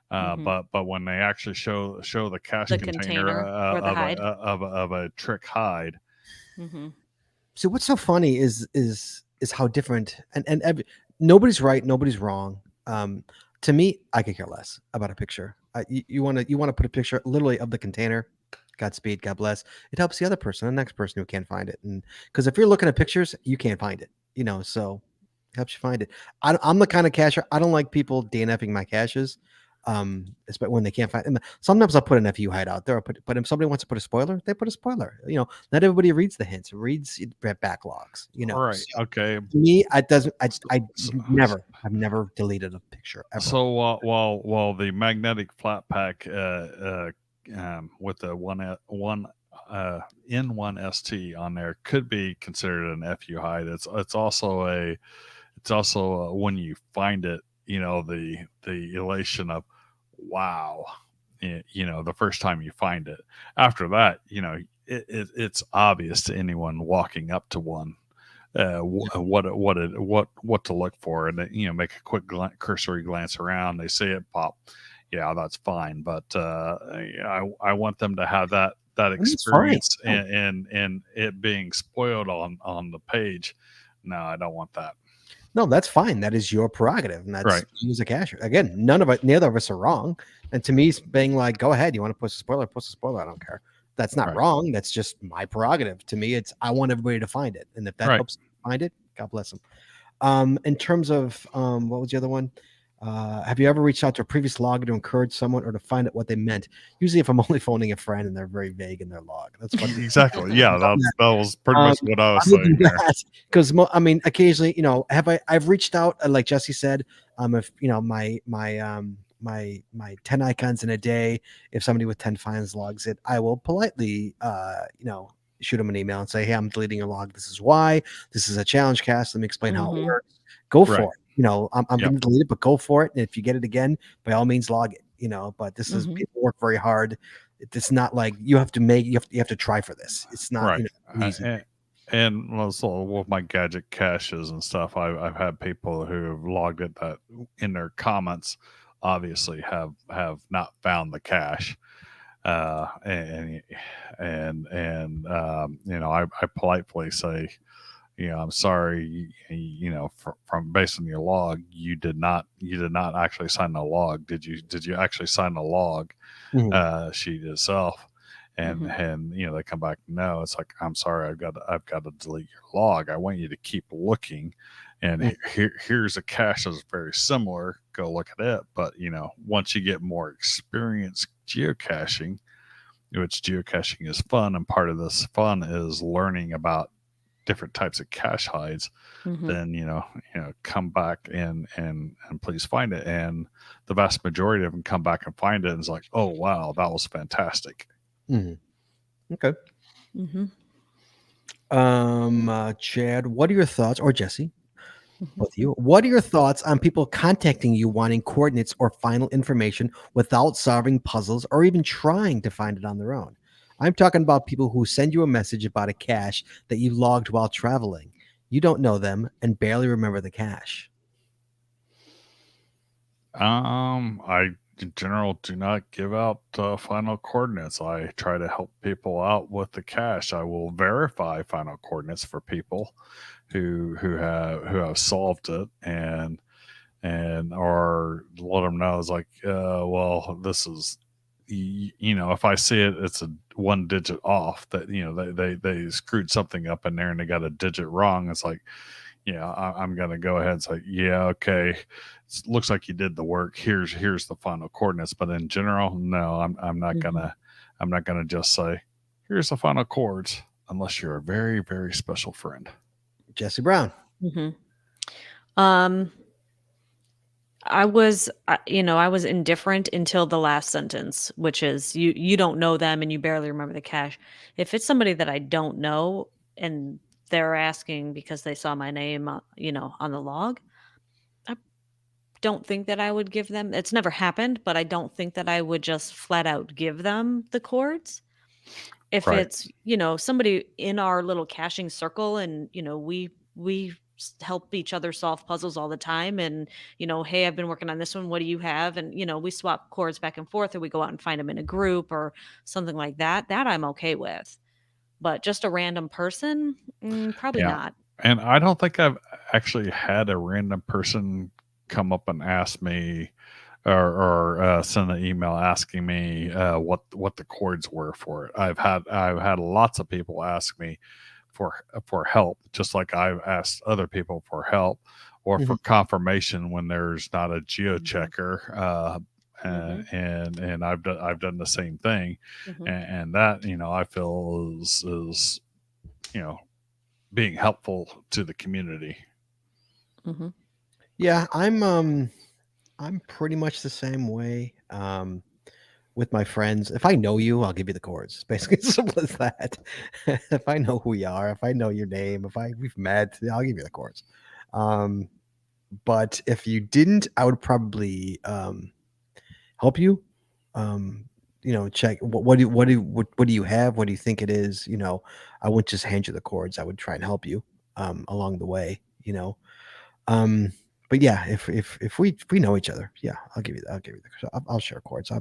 But when they actually show the cache container of a trick hide. So what's so funny is how different and nobody's right, nobody's wrong. To me, I could care less about a picture. You want to put a picture literally of the container. Godspeed, God bless. It helps the other person, the next person who can't find it. And because if you're looking at pictures, you can't find it. So it helps you find it. I'm the kind of cacher. I don't like people DNFing my caches. Especially when they can't find them. Sometimes I'll put an FU hide out there, but if somebody wants to put a spoiler, they put a spoiler. Not everybody reads the hints, reads backlogs. Right. So okay. To me, it doesn't. I've never deleted a picture ever. So while the magnetic flat pack with the one N1ST on there could be considered an FU hide, it's also when you find it, the elation of wow, the first time you find it. After that, it's obvious to anyone walking up to one what to look for, and make a quick cursory glance around. They see it pop, yeah, that's fine. But I want them to have that experience and it being spoiled on the page. No, I don't want that. No, that's fine. That is your prerogative, and that's right. You as a cashier. Again, neither of us are wrong. And to me, being like, go ahead, you want to post a spoiler, post a spoiler. I don't care. That's not wrong. That's just my prerogative. To me, I want everybody to find it, and if that helps find it, God bless them. In terms of what was the other one? Have you ever reached out to a previous logger to encourage someone or to find out what they meant? Usually if I'm only phoning a friend and they're very vague in their log. That's what exactly. Yeah, that was pretty much what I was saying. Because occasionally, I've reached out, like Jesse said, if my my 10 icons in a day. If somebody with 10 finds logs it, I will politely shoot them an email and say, hey, I'm deleting your log. This is why. This is a challenge cast. Let me explain how it works. Go for Right. it. I'm going to delete it, but go for it. And if you get it again, by all means log it. But this is people work very hard. It's not like you have to try for this. It's not Right. easy. And so with my gadget caches and stuff, I've had people who have logged it that in their comments obviously have not found the cache. And I politely say, I'm sorry, from based on your log, you did not actually sign the log. Did you actually sign the log sheet itself? And they come back, no. It's like, I'm sorry, I've got to delete your log. I want you to keep looking, and here's a cache that's very similar. Go look at it. But once you get more experience geocaching, which geocaching is fun, and part of this fun is learning about different types of cache hides, then come back and please find it. And the vast majority of them come back and find it, and it's like, oh wow, that was fantastic. Okay. Chad, what are your thoughts, or Jesse, both of you, what are your thoughts on people contacting you wanting coordinates or final information without solving puzzles or even trying to find it on their own? I'm talking about people who send you a message about a cache that you logged while traveling. You don't know them and barely remember the cache. I in general do not give out final coordinates. I try to help people out with the cache. I will verify final coordinates for people who have solved it, and or let them know, it's like, well, this is, if I see it, it's a 1 digit off, that they screwed something up in there and they got a digit wrong. It's like, I'm gonna go ahead and say, yeah, okay, it looks like you did the work. Here's the final coordinates. But in general, no, I'm not gonna just say, here's the final chords, unless you're a very, very special friend. Jesse Brown. I was indifferent until the last sentence, which is you don't know them and you barely remember the cache. If it's somebody that I don't know and they're asking because they saw my name, on the log, I don't think that I would give them. It's never happened, but I don't think that I would just flat out give them the chords. If it's, somebody in our little caching circle and, we help each other solve puzzles all the time, and, hey, I've been working on this one. What do you have? And, we swap chords back and forth, or we go out and find them in a group or something like that. That I'm okay with. But just a random person, probably not. And I don't think I've actually had a random person come up and ask me or send an email asking me what the chords were for it. I've had lots of people ask me for help, just like I've asked other people for help or for confirmation when there's not a geochecker. And I've done the same thing, and that I feel is being helpful to the community. Yeah, I'm pretty much the same way with my friends. If I know you, I'll give you the chords. It's basically as simple as that. If I know who you are, if I know your name, we've met, I'll give you the chords. But if you didn't, I would probably help you. Check what do you have? What do you think it is? I wouldn't just hand you the chords. I would try and help you along the way. But yeah, if we know each other, yeah, I'll give you I'll share chords.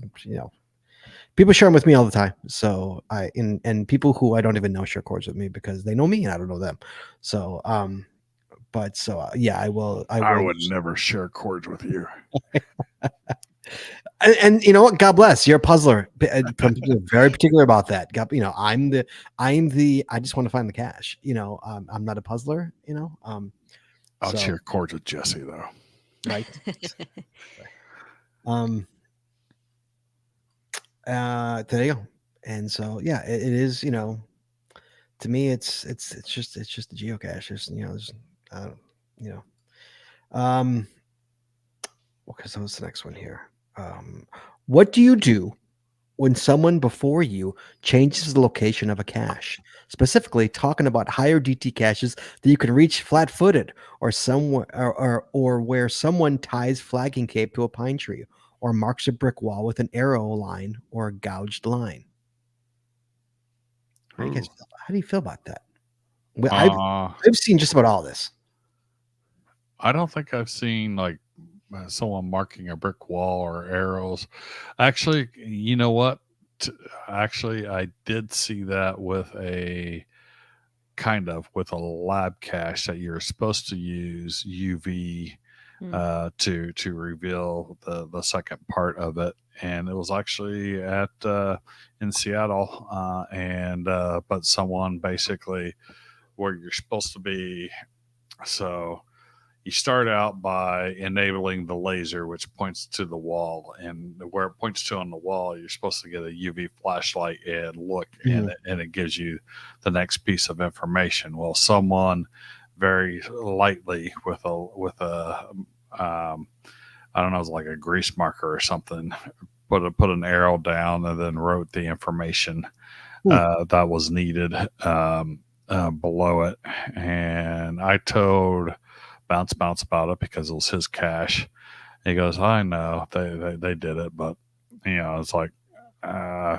People share them with me all the time. So and people who I don't even know share chords with me because they know me and I don't know them. So yeah, I will. I would never share chords with you. And you know what? God bless. You're a puzzler. Very particular about that. I'm the. I just want to find the cache. I'm not a puzzler. I'll share chords with Jesse though. Right. There you go. And so yeah, it is. To me, it's just a geocache. Because what's the next one here? What do you do when someone before you changes the location of a cache? Specifically, talking about higher DT caches that you can reach flat-footed, or somewhere, or where someone ties flagging cape to a pine tree, or marks a brick wall with an arrow line or a gouged line. How do you guys Ooh. how do you feel about that? Well, Uh, I've seen just about all this. I don't think I've seen like someone marking a brick wall or arrows. Actually, you know what? Actually, I did see that with with a lab cache that you're supposed to use UV to reveal the second part of it, and it was actually at in Seattle, and but someone basically where you're supposed to be. So you start out by enabling the laser, which points to the wall, and where it points to on the wall, you're supposed to get a UV flashlight and look, and it gives you the next piece of information. Well, someone very lightly with a I don't know, it was like a grease marker or something, put an arrow down and then wrote the information that was needed below it. And I told Bounce about it because it was his cache. He goes, I know they did it, but it's like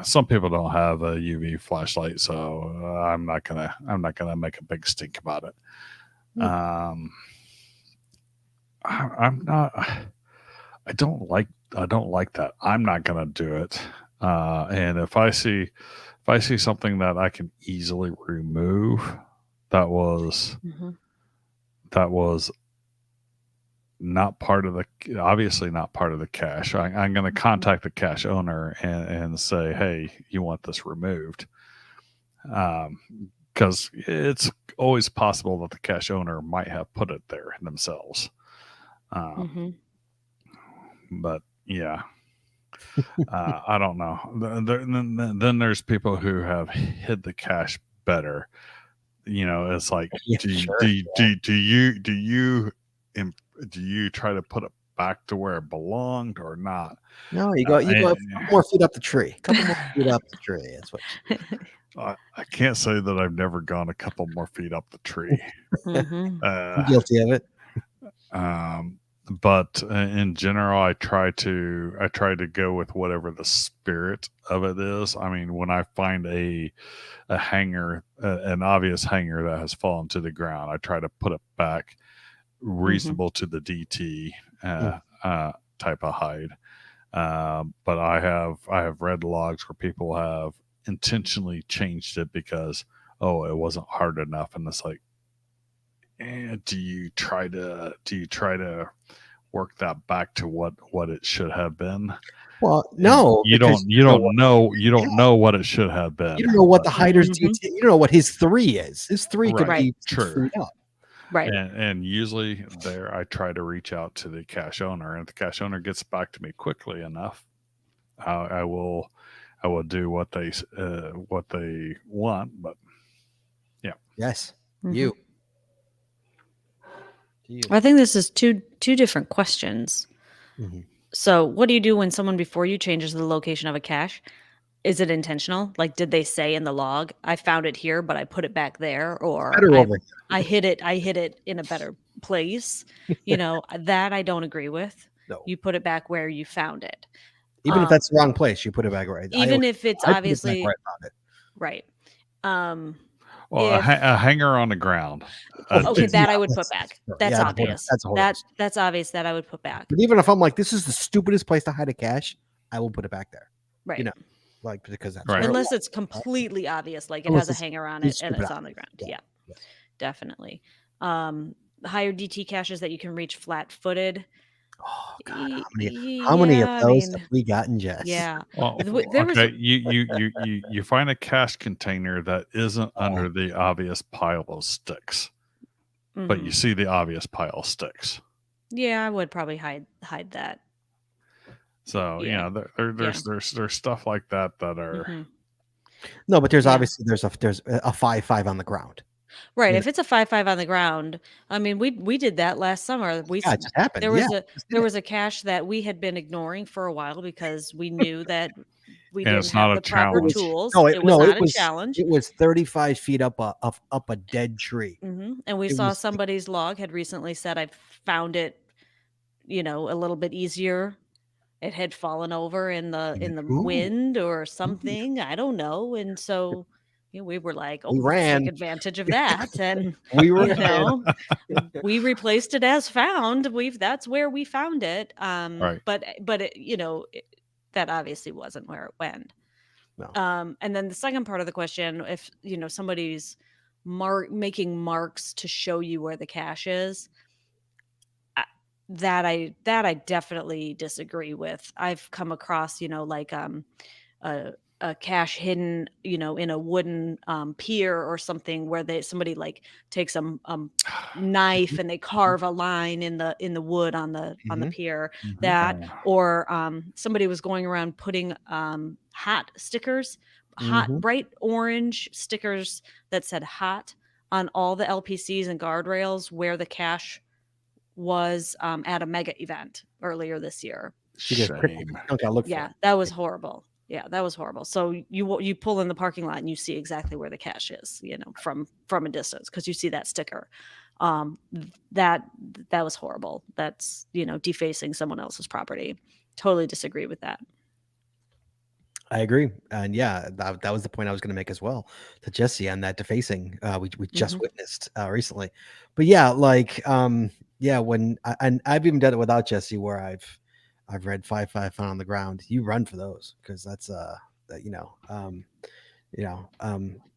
some people don't have a UV flashlight, so I'm not gonna make a big stink about it. I'm not. I don't like that. I'm not gonna do it. And if I see something that I can easily remove, that was not part of obviously not part of the cache. I'm going to contact the cache owner and say, hey, you want this removed? Because it's always possible that the cache owner might have put it there themselves. But yeah, I don't know. Then there's people who have hid the cache better. It's like, do you try to put it back to where it belonged or not? No, you go a couple more feet up the tree. A couple more feet up the tree. That's what. I can't say that I've never gone a couple more feet up the tree. I'm guilty of it. But in general, I try to go with whatever the spirit of it is. I mean, when I find a hanger, an obvious hanger that has fallen to the ground, I try to put it back reasonable to the DT type of hide. But I have read logs where people have intentionally changed it because it wasn't hard enough, and it's like, do you try to work that back to what it should have been? Well, no, you don't know what it should have been. You don't know what the hider's DT. You don't know what his 3 is. His 3 could be true. Up. Right. And usually there I try to reach out to the cache owner, and if the cache owner gets back to me quickly enough, I will do what they want. But yeah. Yes. You. I think this is two different questions. So what do you do when someone before you changes the location of a cache? Is it intentional? Like, did they say in the log, I found it here, but I put it back there, or I hid it in a better place? That I don't agree with. No. You put it back where you found it. Even if that's the wrong place, you put it back right. Even if it's obviously where I found it. Right. Well, a hanger on the ground. Okay, that I would put back. That's obvious. That's obvious that I would put back. But even if I'm like, this is the stupidest place to hide a cache, I will put it back there. Right. Like because that's right. Unless it's completely obvious, like it has a hanger on it and it's on the ground. Yeah. Definitely. Higher DT caches that you can reach flat-footed. Oh God! How many of those have we gotten, Jess? Yeah. Well, okay. You find a cache container that isn't under the obvious pile of sticks, but you see the obvious pile of sticks. Yeah, I would probably hide that. So there's stuff like that are. No, but there's obviously there's a 5-5 on the ground. Right. You If it's a 5.5 on the ground, I mean, we did that last summer. Yeah, it just happened. There Yeah, was a just did there it. was a cache that we had been ignoring for a while because we knew that we And didn't it's not have a the proper challenge. tools. It was No, not a challenge. it was 35 feet up a dead tree. And we It saw was somebody's log had recently said, I found it, a little bit easier. It had fallen over in the Ooh. wind or something. I don't know. And so we were like, oh, We let's take ran. advantage of that. And We you ran. know, we replaced it as found. That's where we found it. Right. But that obviously wasn't where it went. No. And then the second part of the question, if somebody's making marks to show you where the cache is, that I definitely disagree with. I've come across, like a cache hidden, in a wooden pier or something where somebody like takes a knife and they carve a line in the wood on the pier. That or somebody was going around putting hot stickers, hot bright orange stickers that said hot on all the LPCs and guardrails where the cache was at a mega event earlier this year. Shame. Yeah, that was horrible. Yeah, that was horrible. So you pull in the parking lot and you see exactly where the cache is, from a distance because you see that sticker. That was horrible. That's defacing someone else's property. Totally disagree with that. I agree, and yeah, that was the point I was going to make as well to Jesse on that defacing we just witnessed recently. But yeah, like when and I've even done it without Jesse, where I've read 5.5 found on the ground. You run for those because that's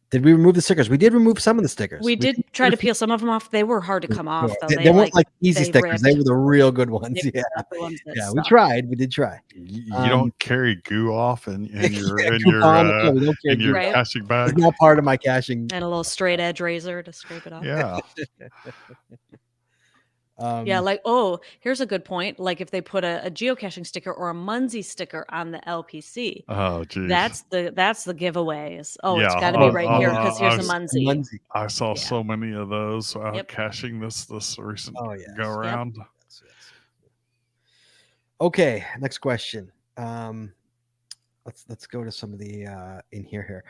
did we remove the stickers? We did remove some of the stickers. We did try to peel some of them off. They were hard to come off, though. They weren't like easy stickers. They were the real good ones. Yeah, yeah. We tried. We did try. You don't carry goo off in your caching bag. It's not part of my caching. And a little straight edge razor to scrape it off. Yeah. Here's a good point. Like if they put a geocaching sticker or a Munsey sticker on the LPC. Oh, geez. That's the giveaways. Oh, yeah, it's got to be right here because here's a Munsey. I saw so many of those caching this recent go around. Yep. Okay, next question. Let's go to some of the in here.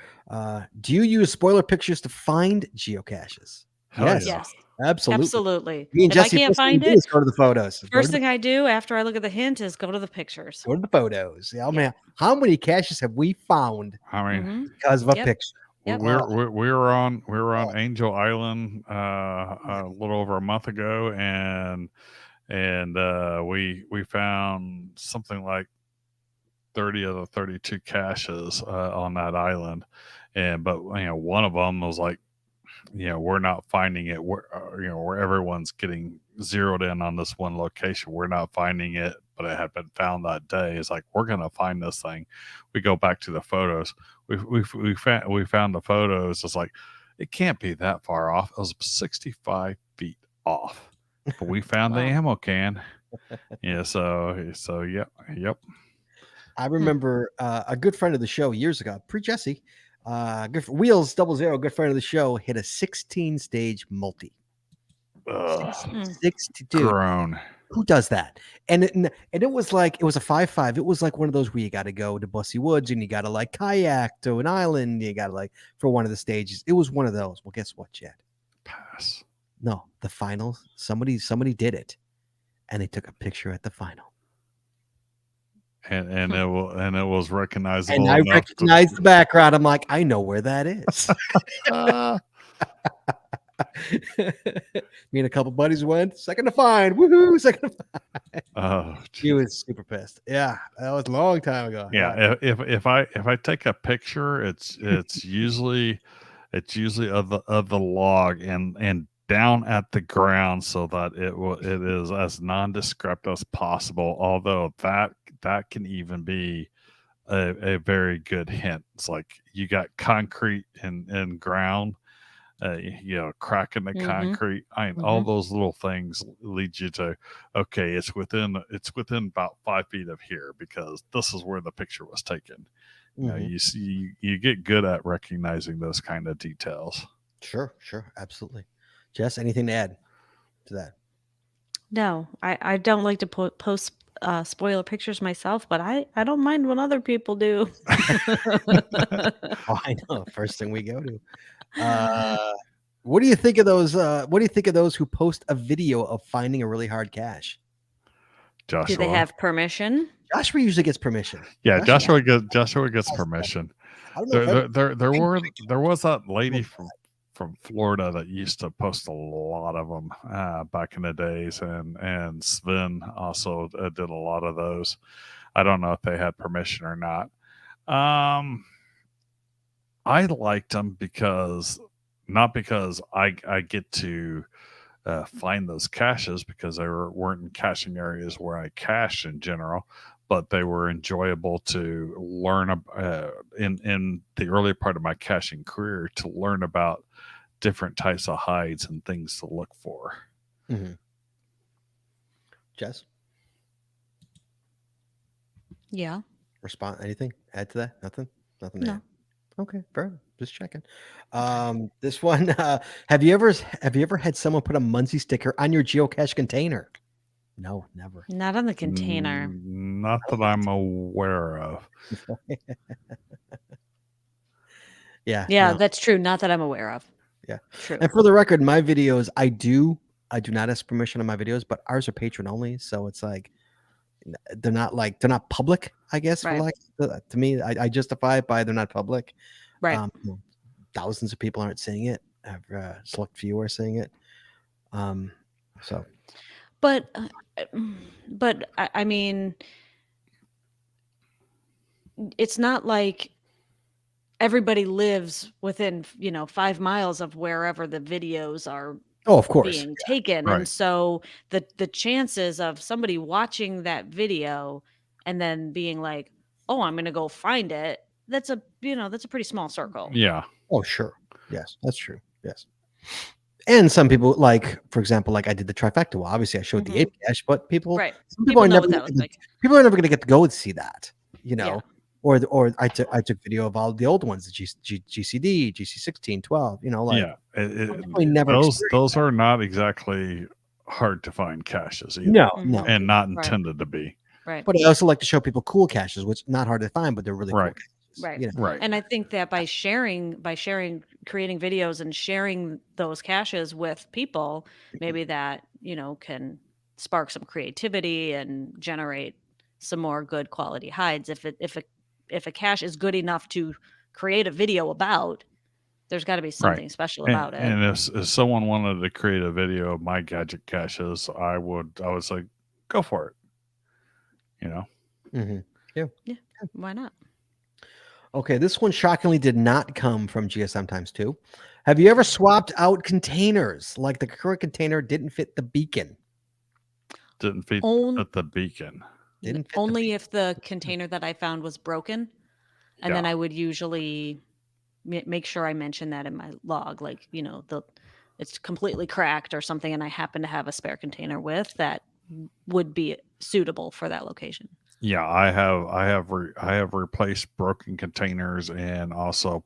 Do you use spoiler pictures to find geocaches? Yes. Absolutely. Me and Jesse, I can't find it, go to the photos. First thing I do after I look at the hint is go to the pictures. Go to the photos. Yeah, man. How many caches have we found? I mean, because of a picture. Yep. We were on Angel Island a little over a month ago, and we found something like 30 of the 32 caches on that island, but one of them was like, we're not finding it where everyone's getting zeroed in on this one location. We're not finding it, but it had been found that day. It's like, we're going to find this thing. We go back to the photos. We found the photos. It's like, it can't be that far off. It was 65 feet off, but we found the ammo can. Yeah. So yep. I remember a good friend of the show years ago, pre-Jesse, Wheels 00, good friend of the show, hit a 16-stage multi. 62. Grown. Who does that? And it was like, it was a 5.5. It was like one of those where you got to go to Bussy Woods and you got to like kayak to an island. You got to like for one of the stages. It was one of those. Well, guess what, Chad? Pass. No, the finals. Somebody did it, and they took a picture at the final. And it was recognizable. And I recognized the background. I'm like, I know where that is. Me and a couple buddies went second to find. Woohoo! Second to find. Oh, he was super pissed. Yeah, that was a long time ago. Yeah, if I take a picture, it's usually of the log and down at the ground so that it is as nondescript as possible. Although that can even be a very good hint. It's like you got concrete and ground, cracking the concrete. All those little things lead you to, okay, it's within about 5 feet of here because this is where the picture was taken. You get good at recognizing those kind of details. Sure, absolutely. Jess, anything to add to that? No, I don't like to post spoiler pictures myself, but I don't mind when other people do. Oh, I know. First thing we go to. What do you think of those? What do you think of those who post a video of finding a really hard cache? Joshua. Do they have permission? Joshua usually gets permission. Yeah, Joshua gets permission. I don't know if There was that lady from Florida that used to post a lot of them back in the days, and Sven also did a lot of those. I don't know if they had permission or not. I liked them not because I get to find those caches, because they weren't in caching areas where I cache in general, but they were enjoyable to learn in the early part of my caching career, to learn about different types of hides and things to look for. Mm-hmm. Jess? Yeah. Respond? Anything? Add to that? Nothing? Nothing to No. add? Okay, fair enough. Just checking. This one, have you ever had someone put a Muncie sticker on your geocache container? No, never. Not on the container. Not that I'm aware of. Yeah. Yeah, No. that's true. Not that I'm aware of. Yeah. True. And for the record, my videos, I do not ask permission on my videos, but ours are patron only, so it's like they're not public, I guess. Right. For like to me, I justify it by they're not public. Right. Thousands of people aren't seeing it. Select few are seeing it. So. But I mean, it's not like everybody lives within 5 miles of wherever the videos are of course being taken. Right. And so the chances of somebody watching that video and then being like, oh, I'm gonna go find it, that's a pretty small circle. Yeah. Oh, sure. Yes, that's true. Yes. And some people, like, for example, like I did the trifecta. Well, obviously I showed the 8 cache, but Right. some people are know never what that looks like. people are never going to get to go and see that, Yeah. Or I took video of all the old ones, the GCD, GC16, 12, Yeah. never Those are not exactly hard to find caches either. No, Mhm. no. And not Right. intended to be. Right. But I also like to show people cool caches, which not hard to find, but they're really Right. cool caches. Right. Right. And I think that by sharing, creating videos and sharing those caches with people, maybe that, can spark some creativity and generate some more good quality hides. If a cache is good enough to create a video about, there's got to be something special about it. And if someone wanted to create a video of my gadget caches, I would say, go for it. Mm-hmm. Yeah. Why not? Okay, this one shockingly did not come from GSM times 2. Have you ever swapped out containers, like the current container didn't fit the beacon? Didn't fit Own- the beacon. Didn't fit the Only beacon. if the container that I found was broken, and then I would usually make sure I mention that in my log, like it's completely cracked or something, and I happen to have a spare container with that would be suitable for that location. Yeah, I have replaced broken containers and also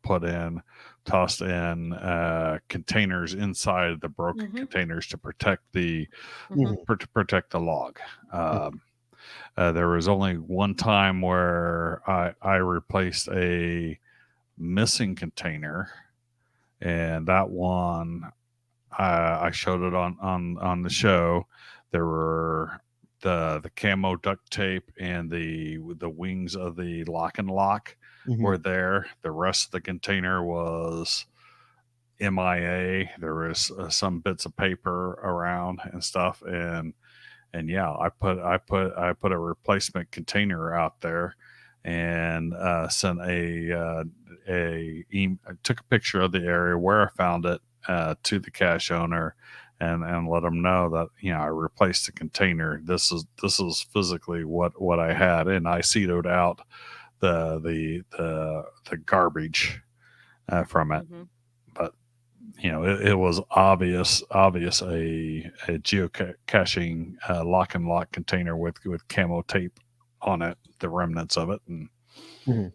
tossed in containers inside the broken Mhm. containers to protect the Mhm. protect the log. There was only one time where I replaced a missing container, and that one I showed it on the show. There were the camo duct tape and the wings of the lock and lock Mhm. were there. The rest of the container was MIA. There was some bits of paper around and stuff, and yeah, I put a replacement container out there and sent I took a picture of the area where I found it to the cache owner, and let them know that I replaced the container. This is physically what I had, and I cedoed out the garbage from it. Mhm. But it was obvious a geocaching lock and lock container with camo tape on it, the remnants of it, and Mhm.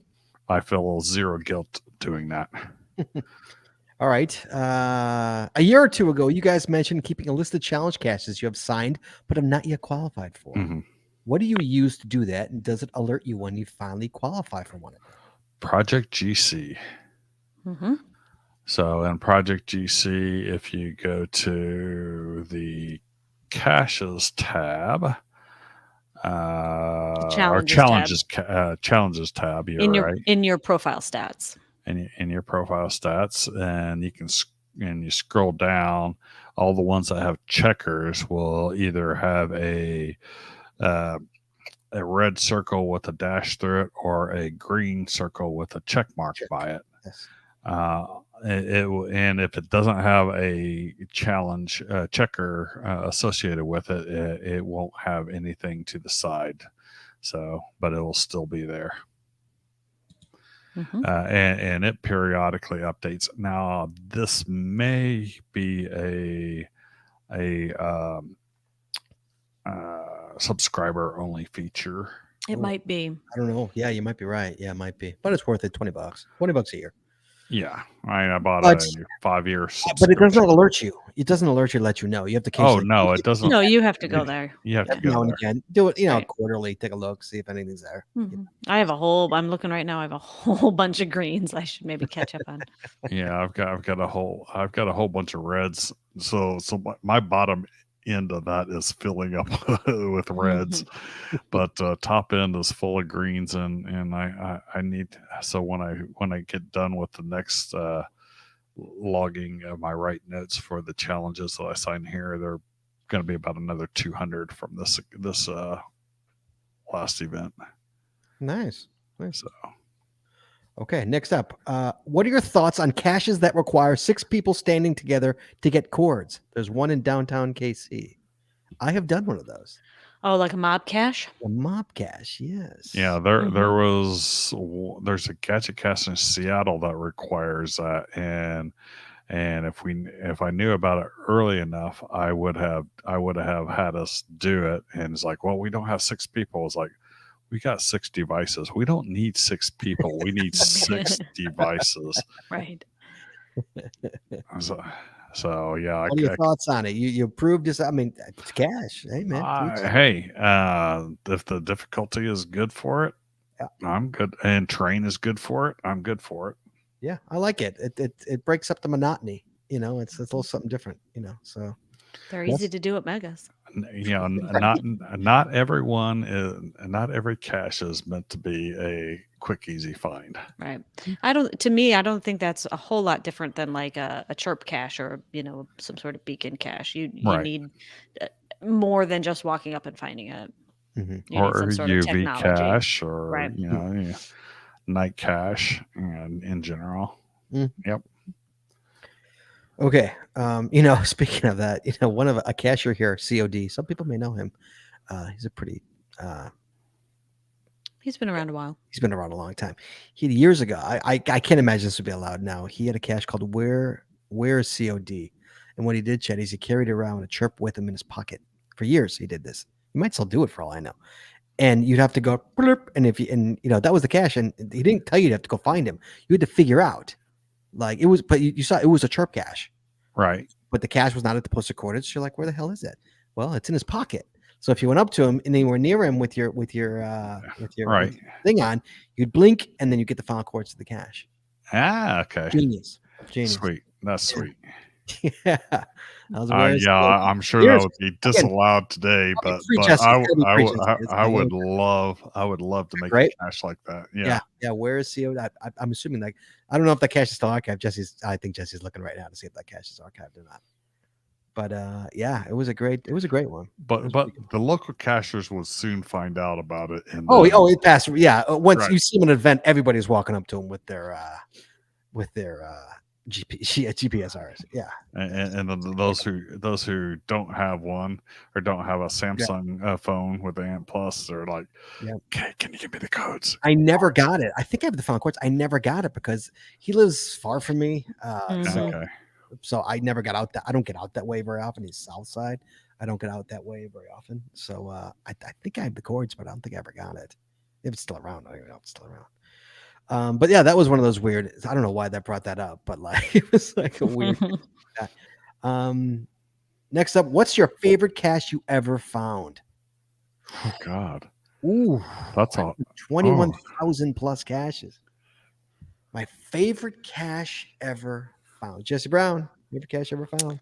I feel zero guilt doing that. All right. A year or two ago, you guys mentioned keeping a list of challenge caches you have signed but have not yet qualified for. Mhm. What do you use to do that? And does it alert you when you finally qualify for one of them? Project GC. Mm-hmm. So in Project GC, if you go to the caches tab, or Challenges challenges tab, you're in right. in your profile stats. In your profile stats, and you can and you scroll down, all the ones that have checkers will either have a red circle with a dash through it or a green circle with a check mark by it. Yes. And if it doesn't have a challenge checker associated with it, it won't have anything to the side. So, but it will still be there. Mm-hmm. And it periodically updates. Now, this may be a subscriber only feature. It might be. I don't know. Yeah, you might be right. Yeah, it might be. But it's worth it. $20. $20 a year. Yeah. I bought But- a 5-year But it does not alert you. It doesn't alert you, let you know. You have to Oh, occasionally- no, it doesn't. No, you have to go there. You have to Every now go and there. again. Do it, Right. quarterly. Take a look, see if anything's there. Mhm. I have a whole. I'm looking right now. I have a whole bunch of greens. I should maybe catch up on. Yeah, I've got a whole bunch of reds. So my bottom end of that is filling up with reds, but top end is full of greens, and I need, so when I get done with the next logging of my write notes for the challenges that I sign here, they're going to be about another 200 from this last event. Nice. So Okay, next up. What are your thoughts on caches that require 6 people standing together to get cords? There's one in downtown KC. I have done one of those. Oh, like a mob cache? A mob cache, yes. yeah, there's a gadget cast in Seattle that requires that, and if I knew about it early enough, I would have had us do it. And it's like, well, we don't have 6 people. It's like, we got 6 devices. We don't need 6 people. We need 6 devices. Right. So yeah. What are your thoughts on it? You approved this? I mean, it's cash. Hey, man. Hey, if the difficulty is good for it, I'm good. And terrain is good for it, I'm good for it. Yeah, I like it. It breaks up the monotony. It's a little something different. So They're easy to do at megas. Not every cache is meant to be a quick, easy find. Right. I don't think that's a whole lot different than like a chirp cache or, some sort of beacon cache. You Right. need more than just walking up and finding it. Mhm. You need Or some sort of UV technology. cache, or Right. night cache, and in general. Mm. Yep. Okay. Speaking of that, one of a cashier here, COD. Some people may know him. He's a pretty. He's been around a while. He's been around a long time. Years ago, I can't imagine this would be allowed now. He had a cache called Where's COD, and what he did, Chet, is he carried around a chirp with him in his pocket for years. He did this. He might still do it for all I know. And you'd have to go, and that was the cache, and he didn't tell you to have to go find him. You had to figure out, like it was, but you saw it was a chirp cache. Right. But the cache was not at the posted coordinates. You're like, where the hell is it? Well, it's in his pocket. So if you went up to him and then you were near him with your Right. thing on, you'd blink and then you get the final coordinates of the cache. Okay. Genius. Sweet. That's sweet. Yeah. I'm sure that would be disallowed today, but I would love to make a cache like that. Yeah. Where is CO? I'm assuming, like, I don't know if that cache is still archived. I think Jesse's looking right now to see if that cache is archived or not. But it was a great one. But the local cachers will soon find out about it. And it passed. Yeah. Once you see him at an event, everybody's walking up to him with their GPSRs. Yeah. And then those who don't have one or don't have a Samsung phone with the Ant Plus, they're like, okay, can you give me the codes? I never got it. I think I have the final codes. I never got it because he lives far from me. So I never got out that. I don't get out that way very often. He's south side. I don't get out that way very often. So I think I have the cords, but I don't think I ever got it. If it's still around, I don't even know if it's still But yeah, that was one of those weird. I don't know why that brought that up, but like it was like a weird. Next up, what's your favorite cache you ever found? Oh God, Ooh, that's all. 21,000 plus caches. My favorite cache ever found. Jesse Brown, favorite cache ever found.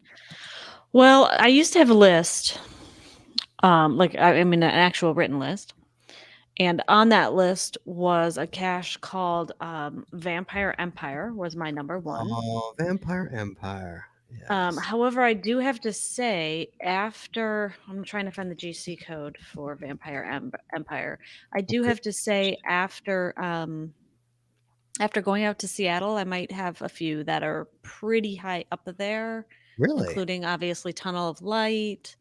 Well, I used to have a list, I mean, an actual written list. And on that list was a cache called Vampire Empire was my number one. Oh, Vampire Empire. Yes. However, I do have to say, after I'm trying to find the GC code for Vampire Empire, I do have to say after going out to Seattle, I might have a few that are pretty high up there, Really? including obviously Tunnel of Light.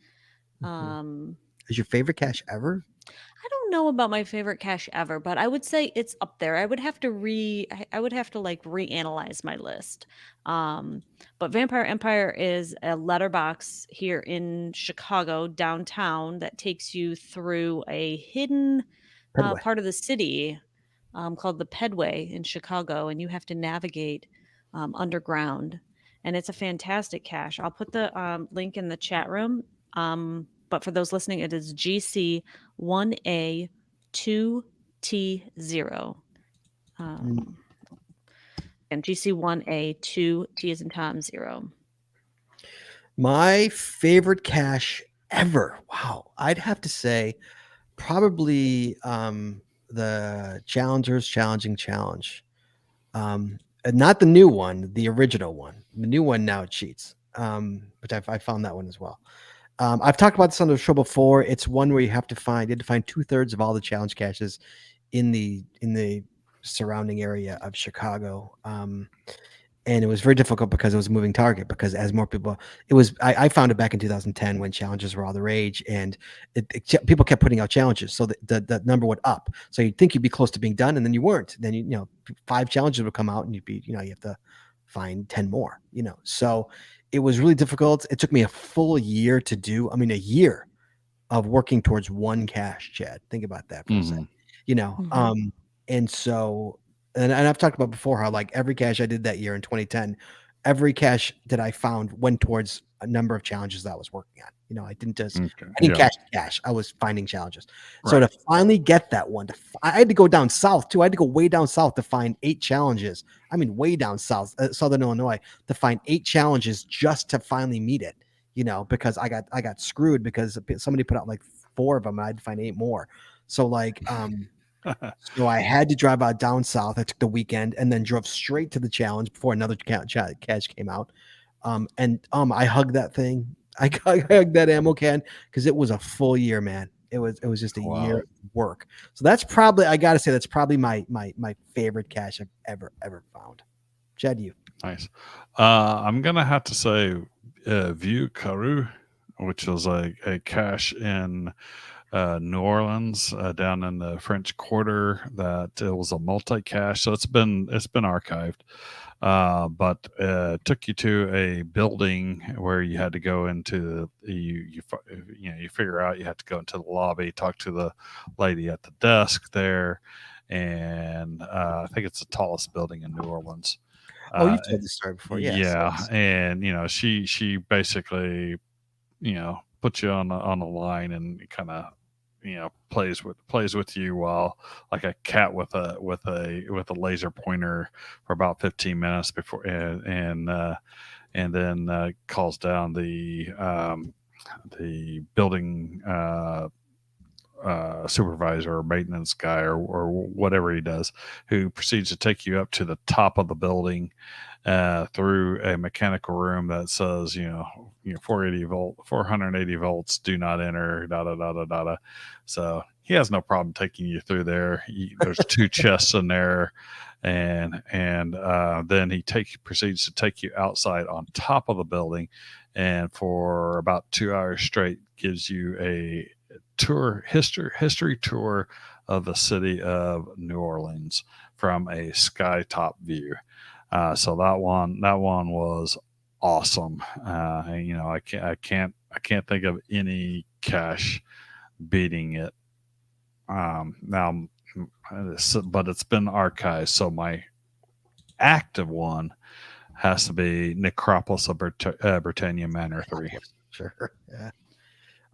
Is your favorite cache ever? I don't know about my favorite cache ever, but I would say it's up there. I would have to like reanalyze my list. But Vampire Empire is a letterbox here in Chicago downtown that takes you through a hidden Pedway. part of the city called the Pedway in Chicago, and you have to navigate underground. And it's a fantastic cache. I'll put the link in the chat room. But for those listening, it is GC1A2T0. And GC1A2T as in Tom 0. My favorite cache ever. Wow. I'd have to say probably the Challengers Challenging Challenge. Not the new one, the original one. The new one now it cheats. But I found that one as well. I've talked about this on the show before. It's one where you have to find 2/3 of all the challenge caches in the surrounding area of Chicago. And it was very difficult because it was a moving target, because as more people, I found it back in 2010 when challenges were all the rage, and people kept putting out challenges. So the number went up. So you'd think you'd be close to being done, and then you weren't. Then, 5 challenges would come out and you have to find 10 more, so it was really difficult. It took me a full year to do. I mean, a year of working towards one cache, Chad. Think about that for a second, and so, and I've talked about before how like every cache I did that year in 2010, every cache that I found went towards a number of challenges that I was working on. I didn't just cache. I was finding challenges. Right. So to finally get that one, I had to go down south too. I had to go way down south to find 8 challenges. I mean, way down south, Southern Illinois, to find 8 challenges just to finally meet it. Because I got screwed because somebody put out like 4 of them and I had to find 8 more. So like, so I had to drive out down south. I took the weekend and then drove straight to the challenge before another cache came out. I hugged that thing. I hugged that ammo can because it was a full year, man. It was just a year of work. So that's probably, I got to say, that's probably my favorite cache I've ever found. Chad, you. Nice. I'm going to have to say Vieux Carreau, which was a cache in New Orleans, down in the French Quarter. That it was a multi-cache, so it's been archived. But took you to a building where you had to go into you figure out you have to go into the lobby, talk to the lady at the desk there, and I think it's the tallest building in New Orleans. Oh, you've told this story before. Yes. Yeah, and she basically puts you on the line and kind of plays with you while like a cat with a laser pointer for about 15 minutes before and then calls down the building supervisor or maintenance guy or whatever he does, who proceeds to take you up to the top of the building through a mechanical room that says 480 volts, do not enter, da da da da da da. So he has no problem taking you through there. There's 2 chests in there, and then he proceeds to take you outside on top of the building, and for about 2 hours straight gives you a history tour of the city of New Orleans from a skytop view. So that one was awesome. I can't think of any cache beating it. Now but it's been archived. So my active one has to be Necropolis of Britannia Manor 3. Sure. Yeah.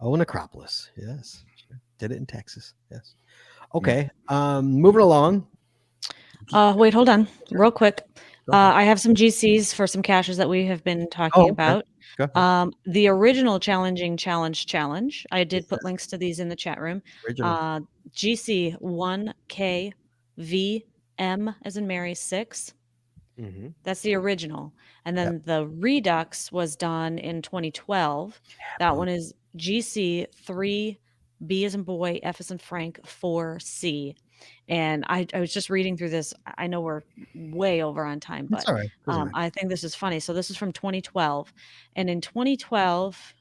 Oh, Necropolis. Yes. Sure. Did it in Texas. Yes. Okay. Moving along. Wait, hold on, Sure. real quick. Go ahead. I have some GCs for some caches that we have been talking Okay. about. Go ahead. The original challenge. I did put links to these in the chat room. Original. GC 1KVM as in Mary 6. Mm-hmm. That's the original. And then the Redux was done in 2012. That one is GC 3B as in boy, F as in Frank, 4C. And I was just reading through this. I know we're way over on time, but That's all right. That's all right. I think this is funny. So this is from 2012. And in 2012,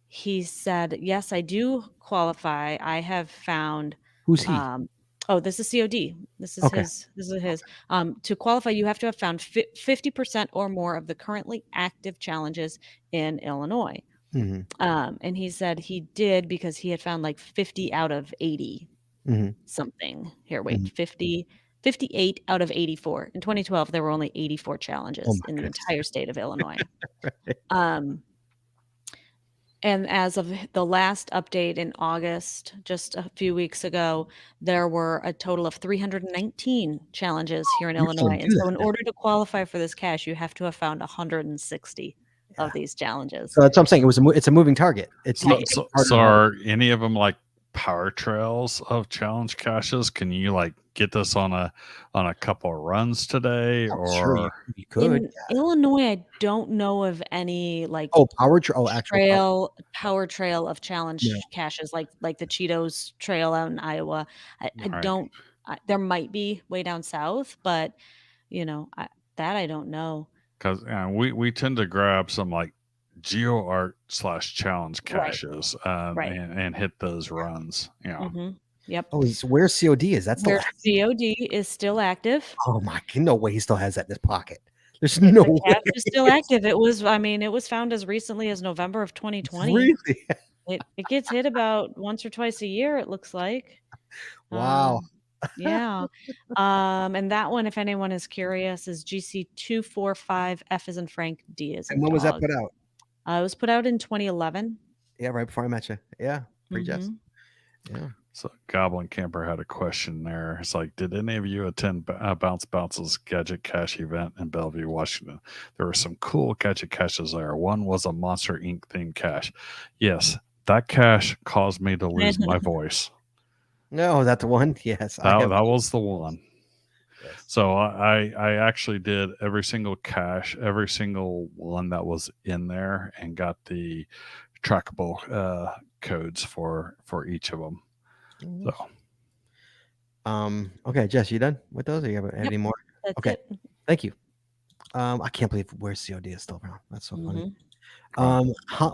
he said, yes, I do qualify. I have found Who's he? This is COD. This is Okay. his. This is his. To qualify, you have to have found 50% or more of the currently active challenges in Illinois. Mm-hmm. And he said he did because he had found like 50 out of 80 something. Here, wait, 58 out of 84. In 2012, there were only 84 challenges in the entire state of Illinois. And as of the last update in August, just a few weeks ago, there were a total of 319 challenges here in Illinois. And so in order to qualify for this cache, you have to have found 160 of these challenges. So that's what I'm saying. It's a moving target. So are any of them like power trails of challenge caches? Can you like get this on a couple of runs today? Sure, you could. In Illinois, I don't know of any like power trail of challenge caches like the Cheetos Trail out in Iowa. I don't. There might be way down south, but I don't know. Because we tend to grab some like GeoArt / challenge caches and hit those runs. Yep. Oh, so where COD is? That's where COD is still active. Oh my! No way he still has that in his pocket. There's no way. The cache is still active. It was found as recently as November of 2020. Really? It gets hit about once or twice a year. It looks like. Wow. Yeah. And that one, if anyone is curious, is GC 245 F as in Frank, D as in And when was that put out? It was put out in 2011. Yeah, right before I met you. Yeah, pre-Jess. Yeah. So Goblin Camper had a question there. It's like, did any of you attend Bounce Bounce's Gadget Cache event in Bellevue, Washington? There were some cool gadget caches there. One was a Monster Inc. themed cache. Yes, that cache caused me to lose my voice. No, is that the one? Yes. That was the one. Yes. So I actually did every single cache, every single one that was in there, and got the trackable codes for each of them. So, okay, Jess, you done with those? Or you have any more? That's okay, it. Thank you. I can't believe where COD is still around. That's so funny.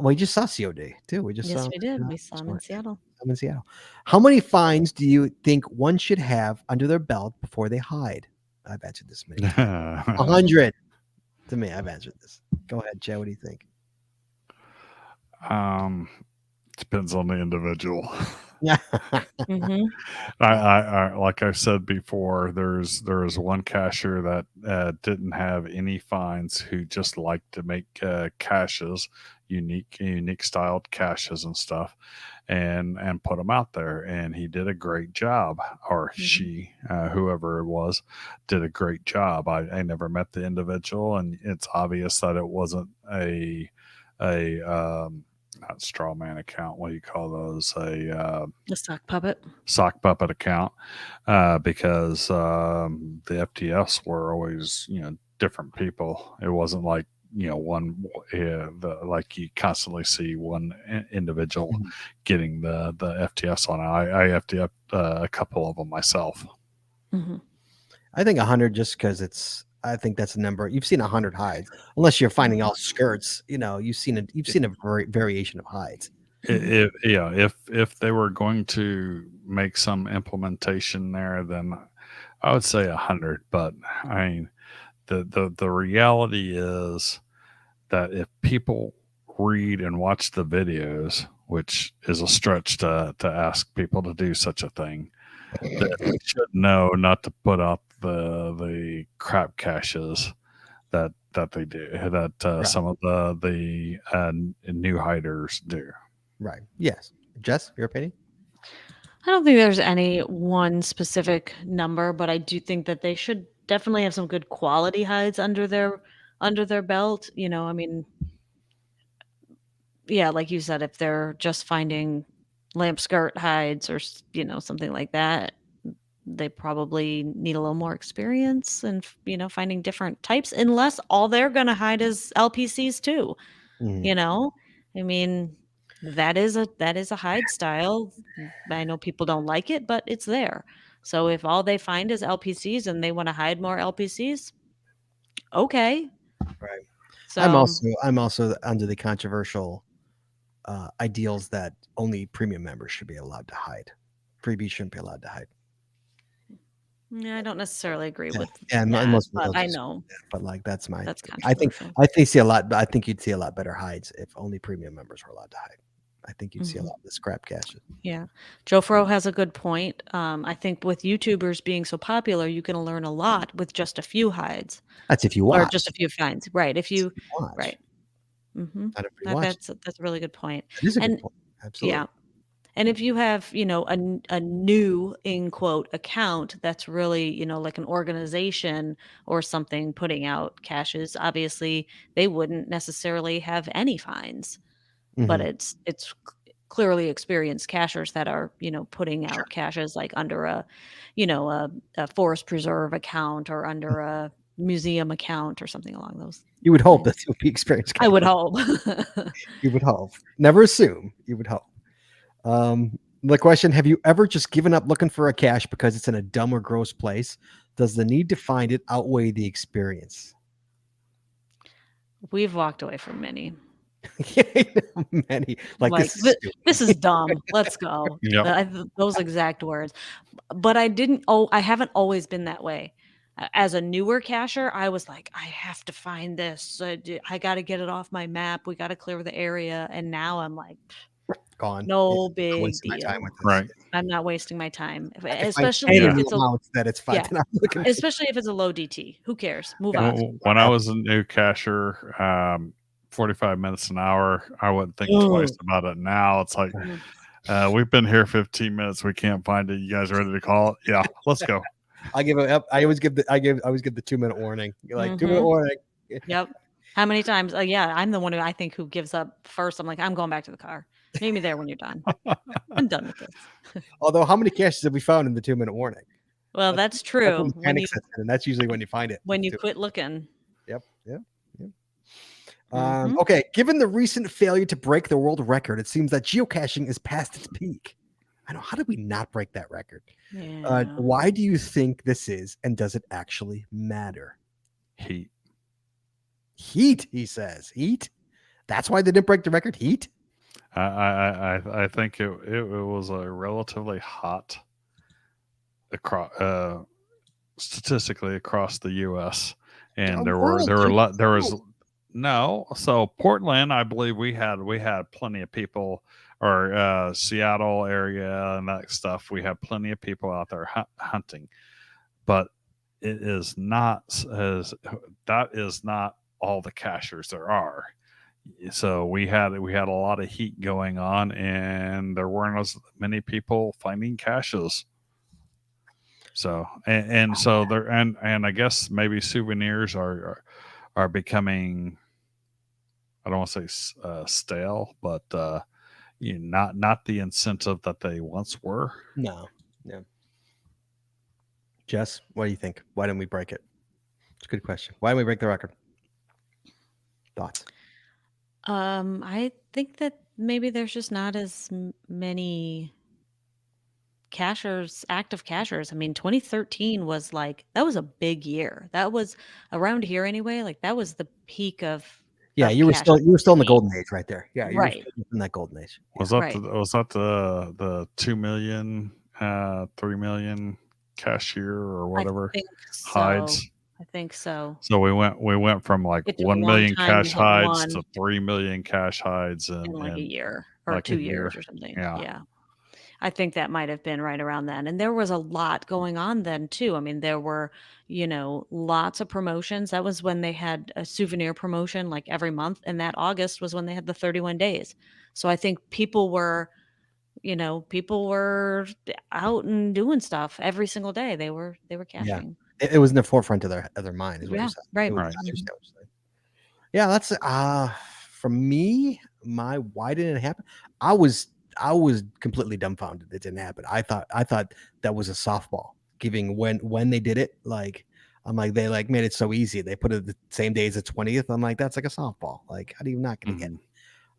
We just saw COD too. We just yes, saw. we did. We saw him in Seattle. I'm in Seattle. How many finds do you think one should have under their belt before they hide? I've answered this many times. 100. To me, I've answered this. Go ahead, Jay. What do you think? Depends on the individual. Yeah. I like I said before, there's one cacher that didn't have any finds, who just liked to make caches, unique styled caches and stuff, and put them out there, and he did a great job, or she, whoever it was, did a great job. I never met the individual, and it's obvious that it wasn't a not straw man account. What do you call those? A sock puppet account, because the FTS were always, different people. It wasn't like, one, like you constantly see one individual getting the FTS on it. I FT'd a couple of them myself. I think 100, just because I think that's a number. You've seen 100 hides, unless you're finding all skirts. You've seen a variation of hides. If they were going to make some implementation there, then I would say 100. But I mean, the reality is that if people read and watch the videos, which is a stretch to ask people to do such a thing, they should know not to put out the crap caches that they do, that Right. some of the new hiders do. Right. Yes. Jess, your opinion? I don't think there's any one specific number, but I do think that they should definitely have some good quality hides under their belt. I mean, yeah, like you said, if they're just finding lamp skirt hides or something like that, they probably need a little more experience and finding different types, unless all they're gonna hide is LPCs too. Mhm. I mean, that is a hide style. I know people don't like it, but it's there. So if all they find is LPCs and they want to hide more LPCs, okay. Right. So I'm also under the controversial ideals that only premium members should be allowed to hide. Freebies shouldn't be allowed to hide. yeah, I don't necessarily agree with And that, most but people I just, know but like that's that's I think controversial. I think you'd see a lot better hides if only premium members were allowed to hide. I think you'd see a lot of the scrap caches. Yeah. Joe Fro has a good point. I think with YouTubers being so popular, you can learn a lot with just a few hides That's if you or watch. just a few finds. Right. If you, Watch. right. Mm-hmm. Not if you watch. That's a really good point. That is a good And point. Absolutely. yeah. And if you have, a new in quote account that's really, like an organization or something putting out caches, obviously they wouldn't necessarily have any fines, but Mhm. it's clearly experienced cachers that are, putting Sure. out caches like under a forest preserve account or under a museum account or something along those You would hope lines. that it would be experienced. I would hope. You would hope. Never assume. You would hope. The question: have you ever just given up looking for a cache because it's in a dumb or gross place? Does the need to find it outweigh the experience? We've walked away from many. Many like Like, this. Is this is dumb. Let's go. Yep. Those exact words. But I haven't always been that way. As a newer cacher, I was like, I have to find this. I got to get it off my map. We got to clear the area. And now I'm like, gone. no I'm big wasting my time deal. with this. Right. I'm not wasting my time, I can find especially any if it's a amounts that it's fine. yeah. Then I'm looking. especially if it's a low DT. Who cares? Move on. When I was a new cacher, 45 minutes an hour, I wouldn't think twice about it. Now it's like, we've been here 15 minutes. We can't find it. You guys ready to call it? Yeah, let's go. I give it up. I always give the 2-minute warning. You're like 2-minute warning. Yep. How many times? Yeah, I'm the one who gives up first. I'm like, I'm going back to the car. Meet me there when you're done. I'm done with this. Although, how many caches have we found in the 2-minute warning? Well, that's true. And that's usually when you find it. When you quit looking. Yep. Okay. Given the recent failure to break the world record, it seems that geocaching is past its peak. I know. How did we not break that record? Yeah. Why do you think this is, and does it actually matter? Heat. He says. Heat? That's why they didn't break the record? Heat? I think it was a relatively hot across statistically across the U.S. and there was no. So Portland, I believe we had plenty of people, or Seattle area and that stuff. We had plenty of people out there hunting, but it is not that is not all the cachers there are. So we had a lot of heat going on, and there weren't as many people finding caches. So so there and I guess maybe souvenirs are becoming, I don't want to say stale, but not the incentive that they once were. No. Jess, what do you think? Why didn't we break it? It's a good question. Why didn't we break the record? Thoughts? I think that maybe there's just not as many active cachers. I mean, 2013 was that was a big year. That was around here anyway. Like that was the peak of. Yeah, you were still in the golden age right there. Yeah, you were still in that golden age. Was that the 2 million, 3 million cache year or whatever hides? I think so. So we went from 1 million cache hides to 3 million cache hides in a year or 2 years or something. Yeah. I think that might have been right around then. And there was a lot going on then too. I mean, there were, lots of promotions. That was when they had a souvenir promotion like every month. And that August was when they had the 31 days. So I think people were out and doing stuff every single day. They were Yeah. caching. It was in the forefront of their mind, is what Yeah, you're saying. right. It was, Right. I understand what you're saying. Yeah, that's for me, why didn't it happen? I was completely dumbfounded it didn't happen. I thought that was a softball. Giving when they did it, like I'm like they like made it so easy. They put it the same day as the 20th. I'm like, that's like a softball. Like, how do you not gonna get it?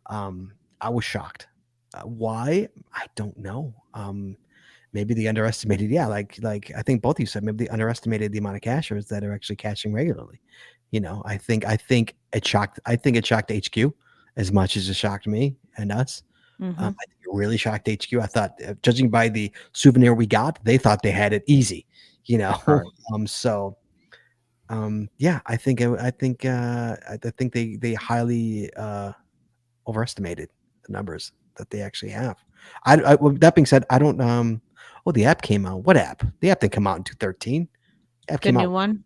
I was shocked. Why? I don't know. Maybe they underestimated. Yeah, like I think both of you said, maybe they underestimated the amount of cachers that are actually caching regularly. I think it shocked. I think it shocked HQ as much as it shocked me and us. I think it really shocked HQ. I thought, judging by the souvenir we got, they thought they had it easy. Right. Yeah, I think they highly overestimated the numbers that they actually have. With that being said, I don't. The app came out. What app? The app didn't come out in 2013. App The came new out. one?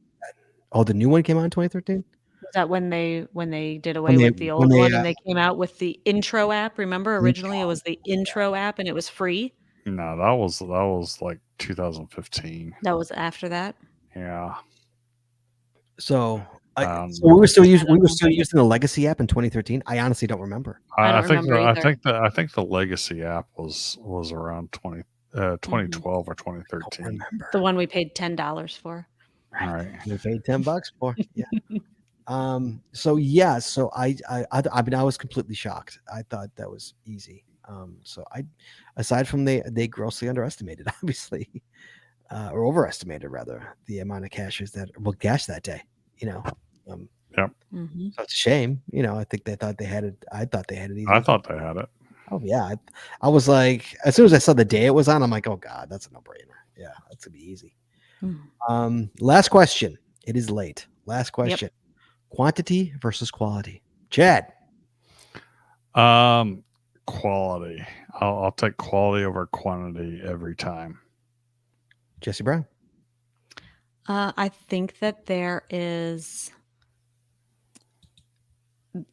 Oh, the new one came out in 2013. Was that when they did away with the old one and they came out with the intro app? Remember, originally it was the intro app and it was free. No, that was like 2015. That was after that. Yeah. So, Um, so we were still using the legacy app in 2013. I honestly don't remember. I don't think remember I think the legacy app was around 2012 or 2013. Remember. The one we paid $10 for. Right. We paid $10 for. Yeah. So yeah. So I mean, I was completely shocked. I thought that was easy. So aside from they grossly underestimated, obviously, or overestimated rather, the amount of cachers that will cache that day. Yep. So it's a shame. I think they thought they had it. I thought they had it easy. I thought they had it. Oh yeah. I was like, as soon as I saw the day it was on, I'm like, oh God, that's a no-brainer. Yeah, that's gonna be easy. Last question. It is late. Last question. Quantity versus quality. Chad. Quality. I'll take quality over quantity every time. Jesse Brown. I think that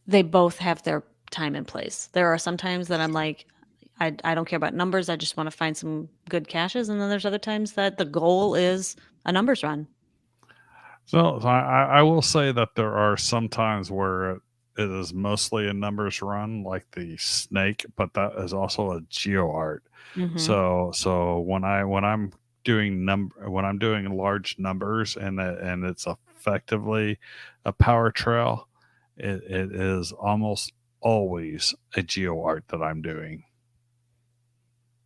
they both have their time and place. There are some times that I'm like, I don't care about numbers. I just want to find some good caches. And then there's other times that the goal is a numbers run. So I will say that there are some times where it is mostly a numbers run, like the snake, but that is also a geo art. So when I'm doing large numbers and it's effectively a power trail, it is almost always a geo art that I'm doing.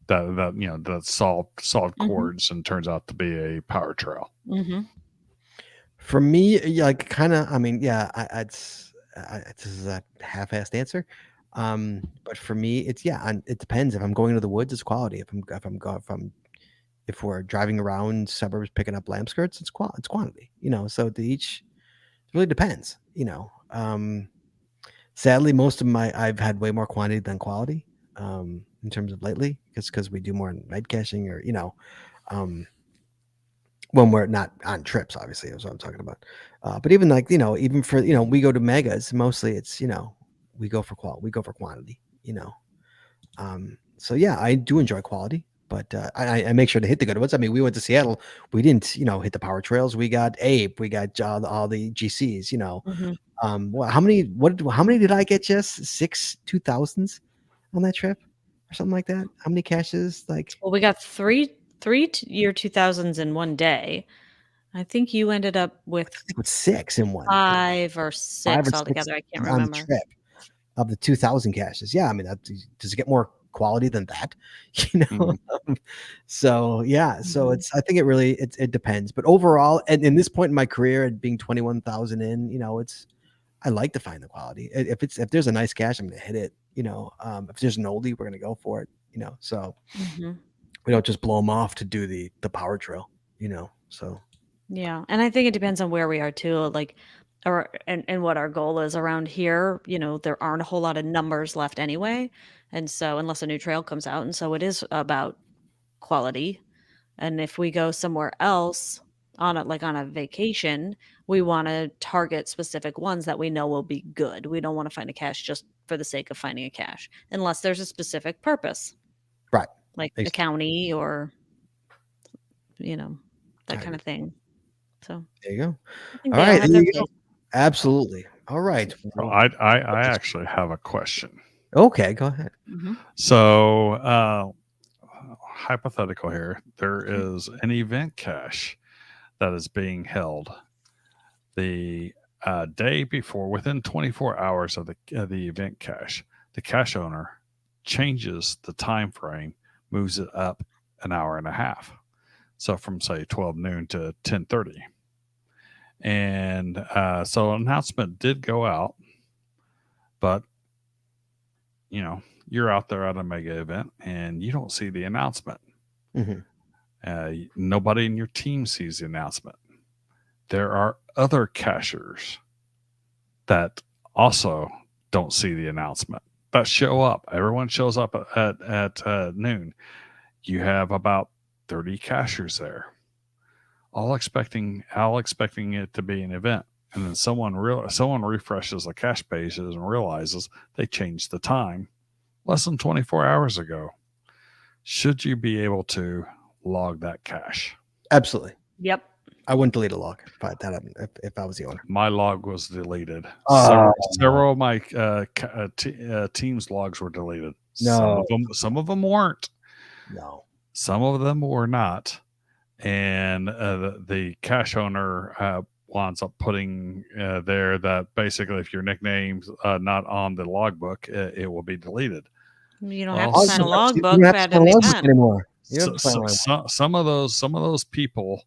That solved chords and turns out to be a power trail. For me, like kind of, I mean, yeah, this is a half-assed answer. But for me, it's it depends. If I'm going to the woods, it's quality. If we're driving around suburbs picking up lamp skirts, it's quantity. So it really depends. Sadly, I've had way more quantity than quality. In terms of lately, because we do more night caching or when we're not on trips, obviously is what I'm talking about. But even like even for we go to megas, mostly it's we go for quantity. So yeah, I do enjoy quality, but I make sure to hit the good ones. I mean, we went to Seattle, we didn't hit the power trails. We got Ape, we got all the GCs. How many did I get? Just 6 2000s on that trip or something like that? How many caches? Well, we got three year 2000s in one day. I think you ended up with 6 in one. 5 or 6 altogether. I can't remember. On the trip of the 2000 caches. Yeah, I mean, does it get more quality than that? So yeah, so I think it depends. But overall, and in this point in my career, at being 21,000 in, I like to find the quality. If there's a nice cache, I'm gonna hit it. If there's an oldie, we're gonna go for it. So we don't just blow them off to do the power trail. So yeah, and I think it depends on where we are too, and what our goal is around here. There aren't a whole lot of numbers left anyway, and so unless a new trail comes out, and so it is about quality. And if we go somewhere else on a vacation, we want to target specific ones that we know will be good. We don't want to find a cache just for the sake of finding a cache, unless there's a specific purpose, Right. like a county or, that kind of thing. So there you go. I think All they all right. have There their you go. place. Absolutely. All right. Well, I actually have a question. Okay, go ahead. So, hypothetical here, there is an event cache that is being held the day before, within 24 hours of the event cache. The cache owner changes the time frame, moves it up an hour and a half. So from say 12 noon to 10:30. And so an announcement did go out, but you're out there at a mega event and you don't see the announcement. Nobody in your team sees the announcement. There are other cachers that also don't see the announcement, that show up. Everyone shows up at noon. You have about 30 cachers there, all expecting it to be an event. And then someone refreshes the cache pages and realizes they changed the time less than 24 hours ago. Should you be able to log that cache? Absolutely. Yep. I wouldn't delete a log if I was the owner. My log was deleted. Oh. Several of my team's logs were deleted. No. Some of them weren't. No. Some of them were not. And the cache owner winds up putting there that basically if your nickname's not on the logbook, it will be deleted. You don't have to sign a logbook at an event anymore. Some of those people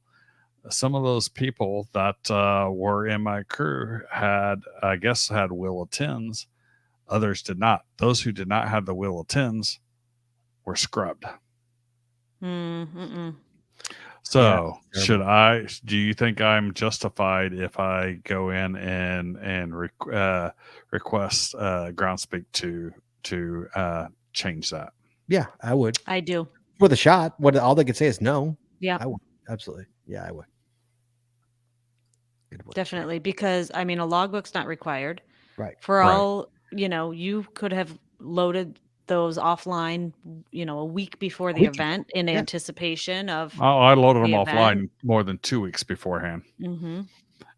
that were in my crew had wheel of tens. Others did not. Those who did not have the wheel of tens were scrubbed. So do you think I'm justified if I go in and request Groundspeak to change that? Yeah, I would. I do. With a shot. All they could say is no. Yeah. I would. Absolutely. Yeah, I would. Definitely, because a logbook's not required. Right. For all, you could have loaded those offline, a week before the event in anticipation of. Oh, I loaded them offline more than 2 weeks beforehand.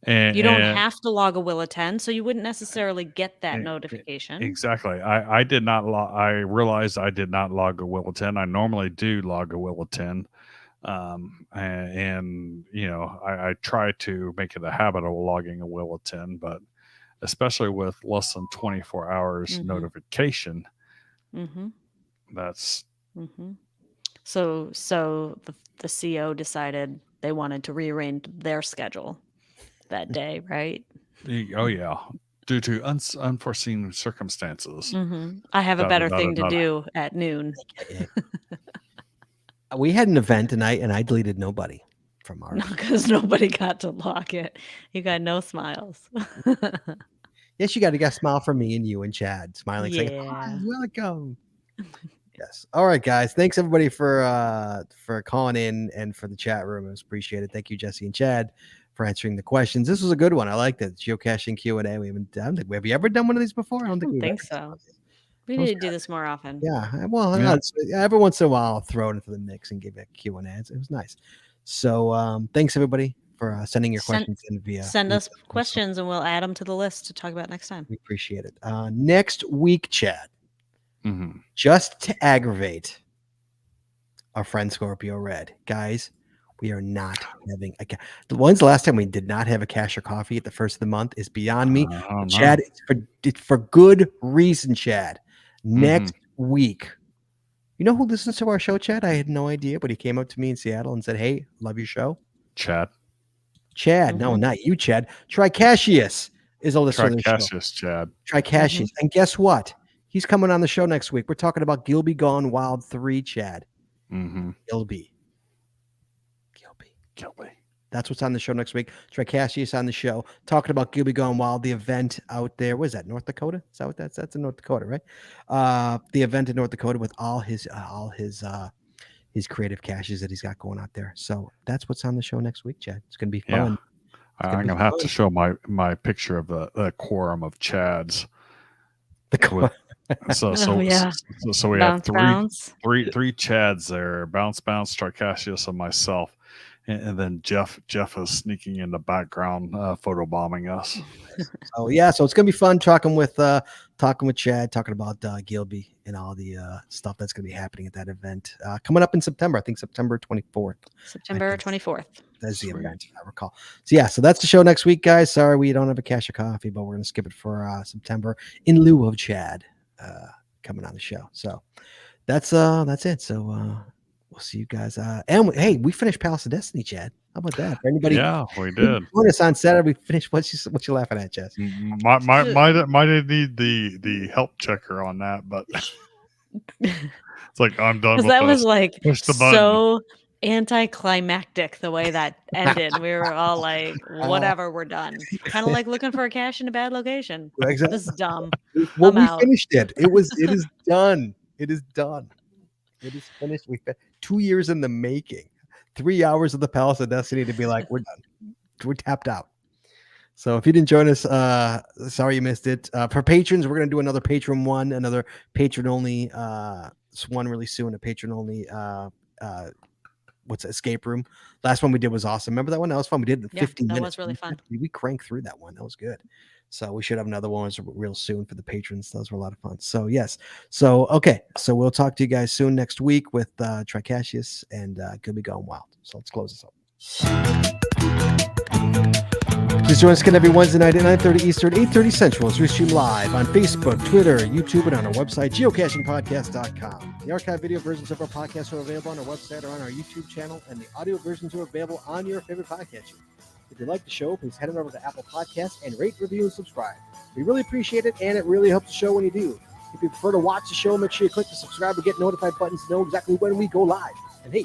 And you don't have to log a will of 10, so you wouldn't necessarily get that notification. Exactly. I did not I realized I did not log a will of 10. I normally do log a will of 10. I try to make it a habit of logging a will of 10, but especially with less than 24 hours notification, that's so the CO decided they wanted to rearrange their schedule that day, right? Oh yeah, due to unforeseen circumstances. I have a better thing to do at noon. We had an event and I deleted nobody from ours. Because nobody got to log it. You got no smiles. Yes, you got a smile from me and you and Chad smiling, saying, "Hi, welcome." Yes. All right, guys. Thanks everybody for calling in and for the chat room. It was appreciated. Thank you, Jesse and Chad, for answering the questions. This was a good one. I liked it. Geocaching Q&A. Have you ever done one of these before? I don't think so. We need to do this more often. Yeah. Well, every once in a while, I'll throw it into the mix and give it Q&A. It was nice. So thanks everybody for sending your questions in via. Send us questions and we'll add them to the list to talk about next time. We appreciate it. Next week, Chad, just to aggravate our friend Scorpio Red, guys, we are not having when's the last time we did not have a cache or coffee at the first of the month is beyond me. Chad, it's for good reason, Chad. Next week. You know who listens to our show, Chad? I had no idea, but he came up to me in Seattle and said, "Hey, love your show." Chad, no, not you, Chad. Tricashius is a listener to the show. Tricashius, Chad. Tricashius. And guess what? He's coming on the show next week. We're talking about Gilby Gone Wild 3, Chad. Gilby. That's what's on the show next week. Tricashius on the show, talking about Gilby Gone Wild, the event out there. What is that, North Dakota? Is that what that's in North Dakota, right? The event in North Dakota with all his his creative caches that he's got going out there. So that's what's on the show next week, Chad. It's going to be Yeah. fun. I'm gonna have to show my picture of the quorum of Chads. So we have three Chads there: Bounce, Tricassius, and myself, and then Jeff is sneaking in the background, photobombing us. So it's gonna be fun talking with Chad, talking about Gilby and all the stuff that's gonna be happening at that event coming up in September. I think September 24th. September 24th. That's the event, if I recall. So that's the show next week, guys. Sorry we don't have a cache of coffee, but we're gonna skip it for September in lieu of Chad coming on the show. So that's it. So we'll see you guys. Hey, we finished Palace of Destiny, Chad. How about that? For anybody? Yeah, we did. Join us on Saturday. We finished. What you laughing at, Jess? Might need the help checker on that, but it's like I'm done. Because that was like so button. Anticlimactic the way that ended. We were all like, whatever, we're done. Kind of like looking for a cache in a bad location. Exactly. This is dumb. Well, we finished it. It is done. It is done. It is finished. 2 years in the making. 3 hours of the Palace of Destiny to be like, we're done. We're tapped out. So if you didn't join us, sorry you missed it. For patrons, we're going to do another patron one, another patron only one really soon, a patron only escape room. Last one we did was awesome. Remember that one? That was fun. We did it in 15 minutes. That was really fun. We cranked through that one. That was good. So we should have another one real soon for the patrons. Those were a lot of fun. So yes. So okay. So we'll talk to you guys soon next week with Tricassius and Could Be Going Wild. So let's close this up. Please join us again every Wednesday night at 9:30 Eastern, 8:30 Central as we stream live on Facebook, Twitter, YouTube, and on our website, geocachingpodcast.com. The archive video versions of our podcast are available on our website or on our YouTube channel, and the audio versions are available on your favorite podcatcher. If you like the show, please head on over to Apple Podcasts and rate, review, and subscribe. We really appreciate it, and it really helps the show when you do. If you prefer to watch the show, make sure you click the subscribe or get notified buttons to know exactly when we go live. And hey,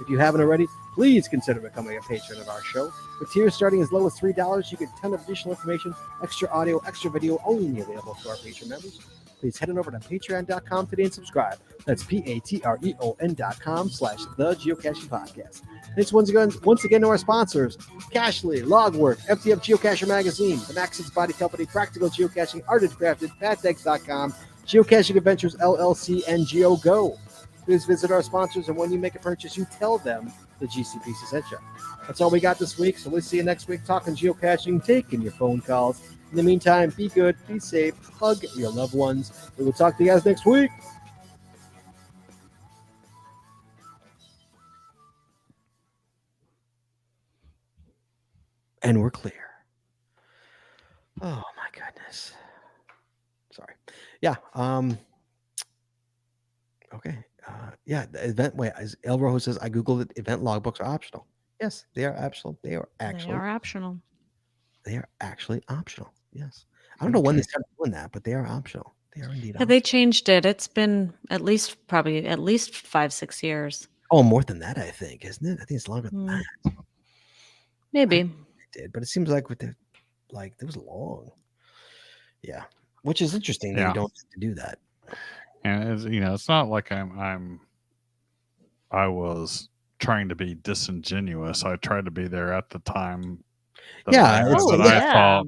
if you haven't already, please consider becoming a patron of our show. With tiers starting as low as $3, you get a ton of additional information, extra audio, extra video, only available to our patron members. Please head on over to patreon.com today and subscribe. That's patreon.com/The Geocaching Podcast. Thanks once again to our sponsors, Cachly, Logwork, FTF Geocacher Magazine, the Max's Body Company, Practical Geocaching, Arted Crafted, PatDecks.com, Geocaching Adventures LLC, and GeoGo. Please visit our sponsors, and when you make a purchase, you tell them the GCPC sent you. That's all we got this week, so we'll see you next week talking geocaching, taking your phone calls. In the meantime, be good, be safe, hug your loved ones. We will talk to you guys next week. And we're clear. Oh, my goodness. Sorry. Yeah. Okay. The event. Wait, as El Rojo says, I googled it. Event logbooks are optional. Yes, they are optional. They are optional. They are actually optional. Yes. I don't know when they started doing that, but they are optional. They are indeed optional. They changed it. It's been at least 5-6 years. Oh, more than that, I think, isn't it? I think it's longer than that. Maybe. It did, but it seems like it was long. Yeah. Which is interesting that you don't have to do that. And it's not like I was trying to be disingenuous. I tried to be there at the time that I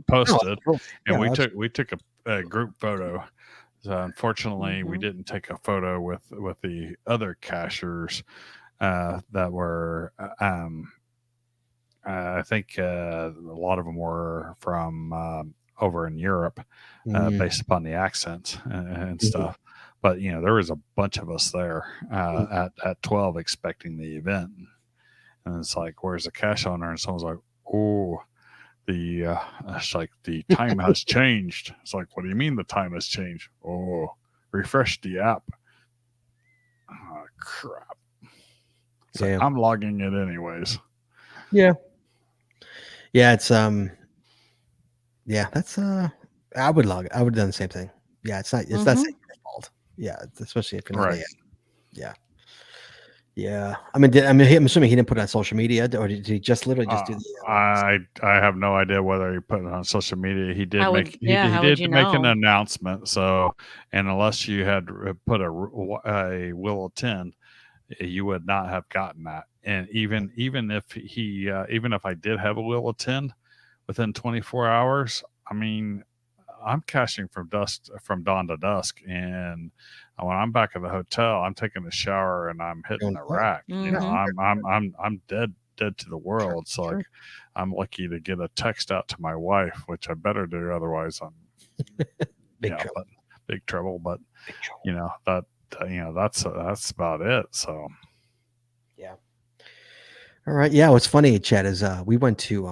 posted, and we took a group photo. So unfortunately, we didn't take a photo with the other cachers that were. I think a lot of them were from over in Europe, based upon the accents and stuff. But there was a bunch of us there at 12 expecting the event, and it's like, "Where's the cache owner?" And someone's like, "Oh, it's like the time has changed." It's like, "What do you mean the time has changed?" "Oh, refresh the app." Oh, crap! So I'm logging it anyways. Yeah. It's that's I would log it. I would have done the same thing. Yeah, it's not your fault. Yeah, especially if you're not right. Yeah. I'm assuming he didn't put it on social media, or did he just literally just do the? I have no idea whether he put it on social media. He did make an announcement. So, and unless you had put a will attend, you would not have gotten that. And even if I did have a wheel attend within 24 hours, I mean, I'm caching from dawn to dusk, and when I'm back at the hotel, I'm taking a shower and I'm hitting the rack. You know, I'm dead to the world. So like, I'm lucky to get a text out to my wife, which I better do, otherwise I'm big trouble. But you know that's about it. So yeah. All right. Yeah. What's funny, Chad, is we went to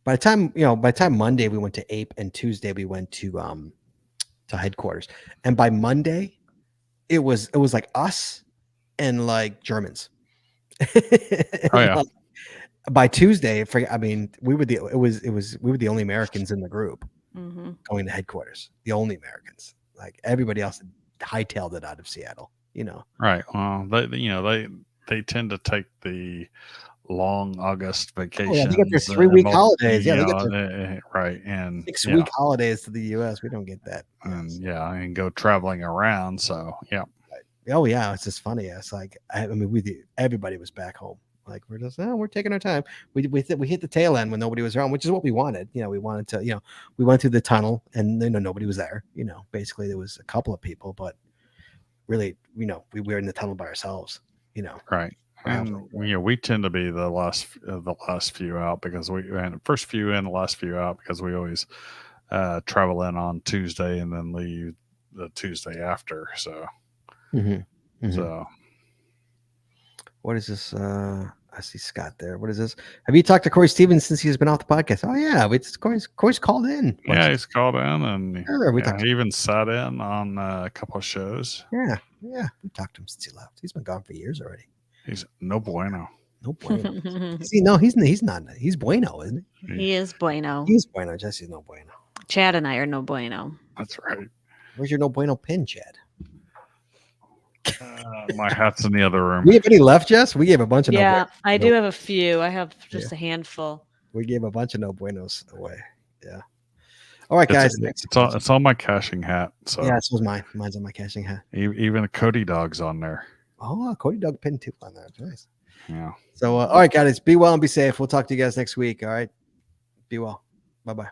by the time Monday we went to Ape, and Tuesday we went to headquarters, and by Monday it was like us and like Germans. Oh yeah. By Tuesday, we were the only Americans in the group going to headquarters. The only Americans. Like everybody else hightailed it out of Seattle. You know. Right. Well, they tend to take the long August vacations. Oh, yeah, they get their 3-week holidays. Yeah, they get their right, and 6-week holidays to the U.S. We don't get that. And and go traveling around. So yeah. Oh yeah, it's just funny. It's like everybody was back home. Like we're taking our time. We hit the tail end when nobody was around, which is what we wanted. You know, we wanted to. We went through the tunnel and nobody was there. Basically there was a couple of people, but really, we were in the tunnel by ourselves. Right. And we tend to be the last few out because first few in, the last few out, because we always travel in on Tuesday and then leave the Tuesday after. So, so what is this? I see Scott there. What is this? Have you talked to Corey Stevens since he's been off the podcast? Oh yeah, Corey's called in. Yeah, he's called in, and he even sat in on a couple of shows. Yeah, we talked to him since he left. He's been gone for years already. He's no bueno. No bueno. See, no, he's not. He's bueno, isn't he? He is bueno. He's bueno. Jesse's no bueno. Chad and I are no bueno. That's right. Where's your no bueno pin, Chad? My hat's in the other room. We have any left, Jess? We gave a bunch of I do have a few. I have just a handful. We gave a bunch of no buenos away. Yeah. All right, guys. It's on my caching hat. So yeah, so was mine. Mine's on my caching hat. Even a Cody dog's on there. Oh, Cody dog pin too on there. Nice. Yeah. So all right, guys. Be well and be safe. We'll talk to you guys next week. All right. Be well. Bye-bye.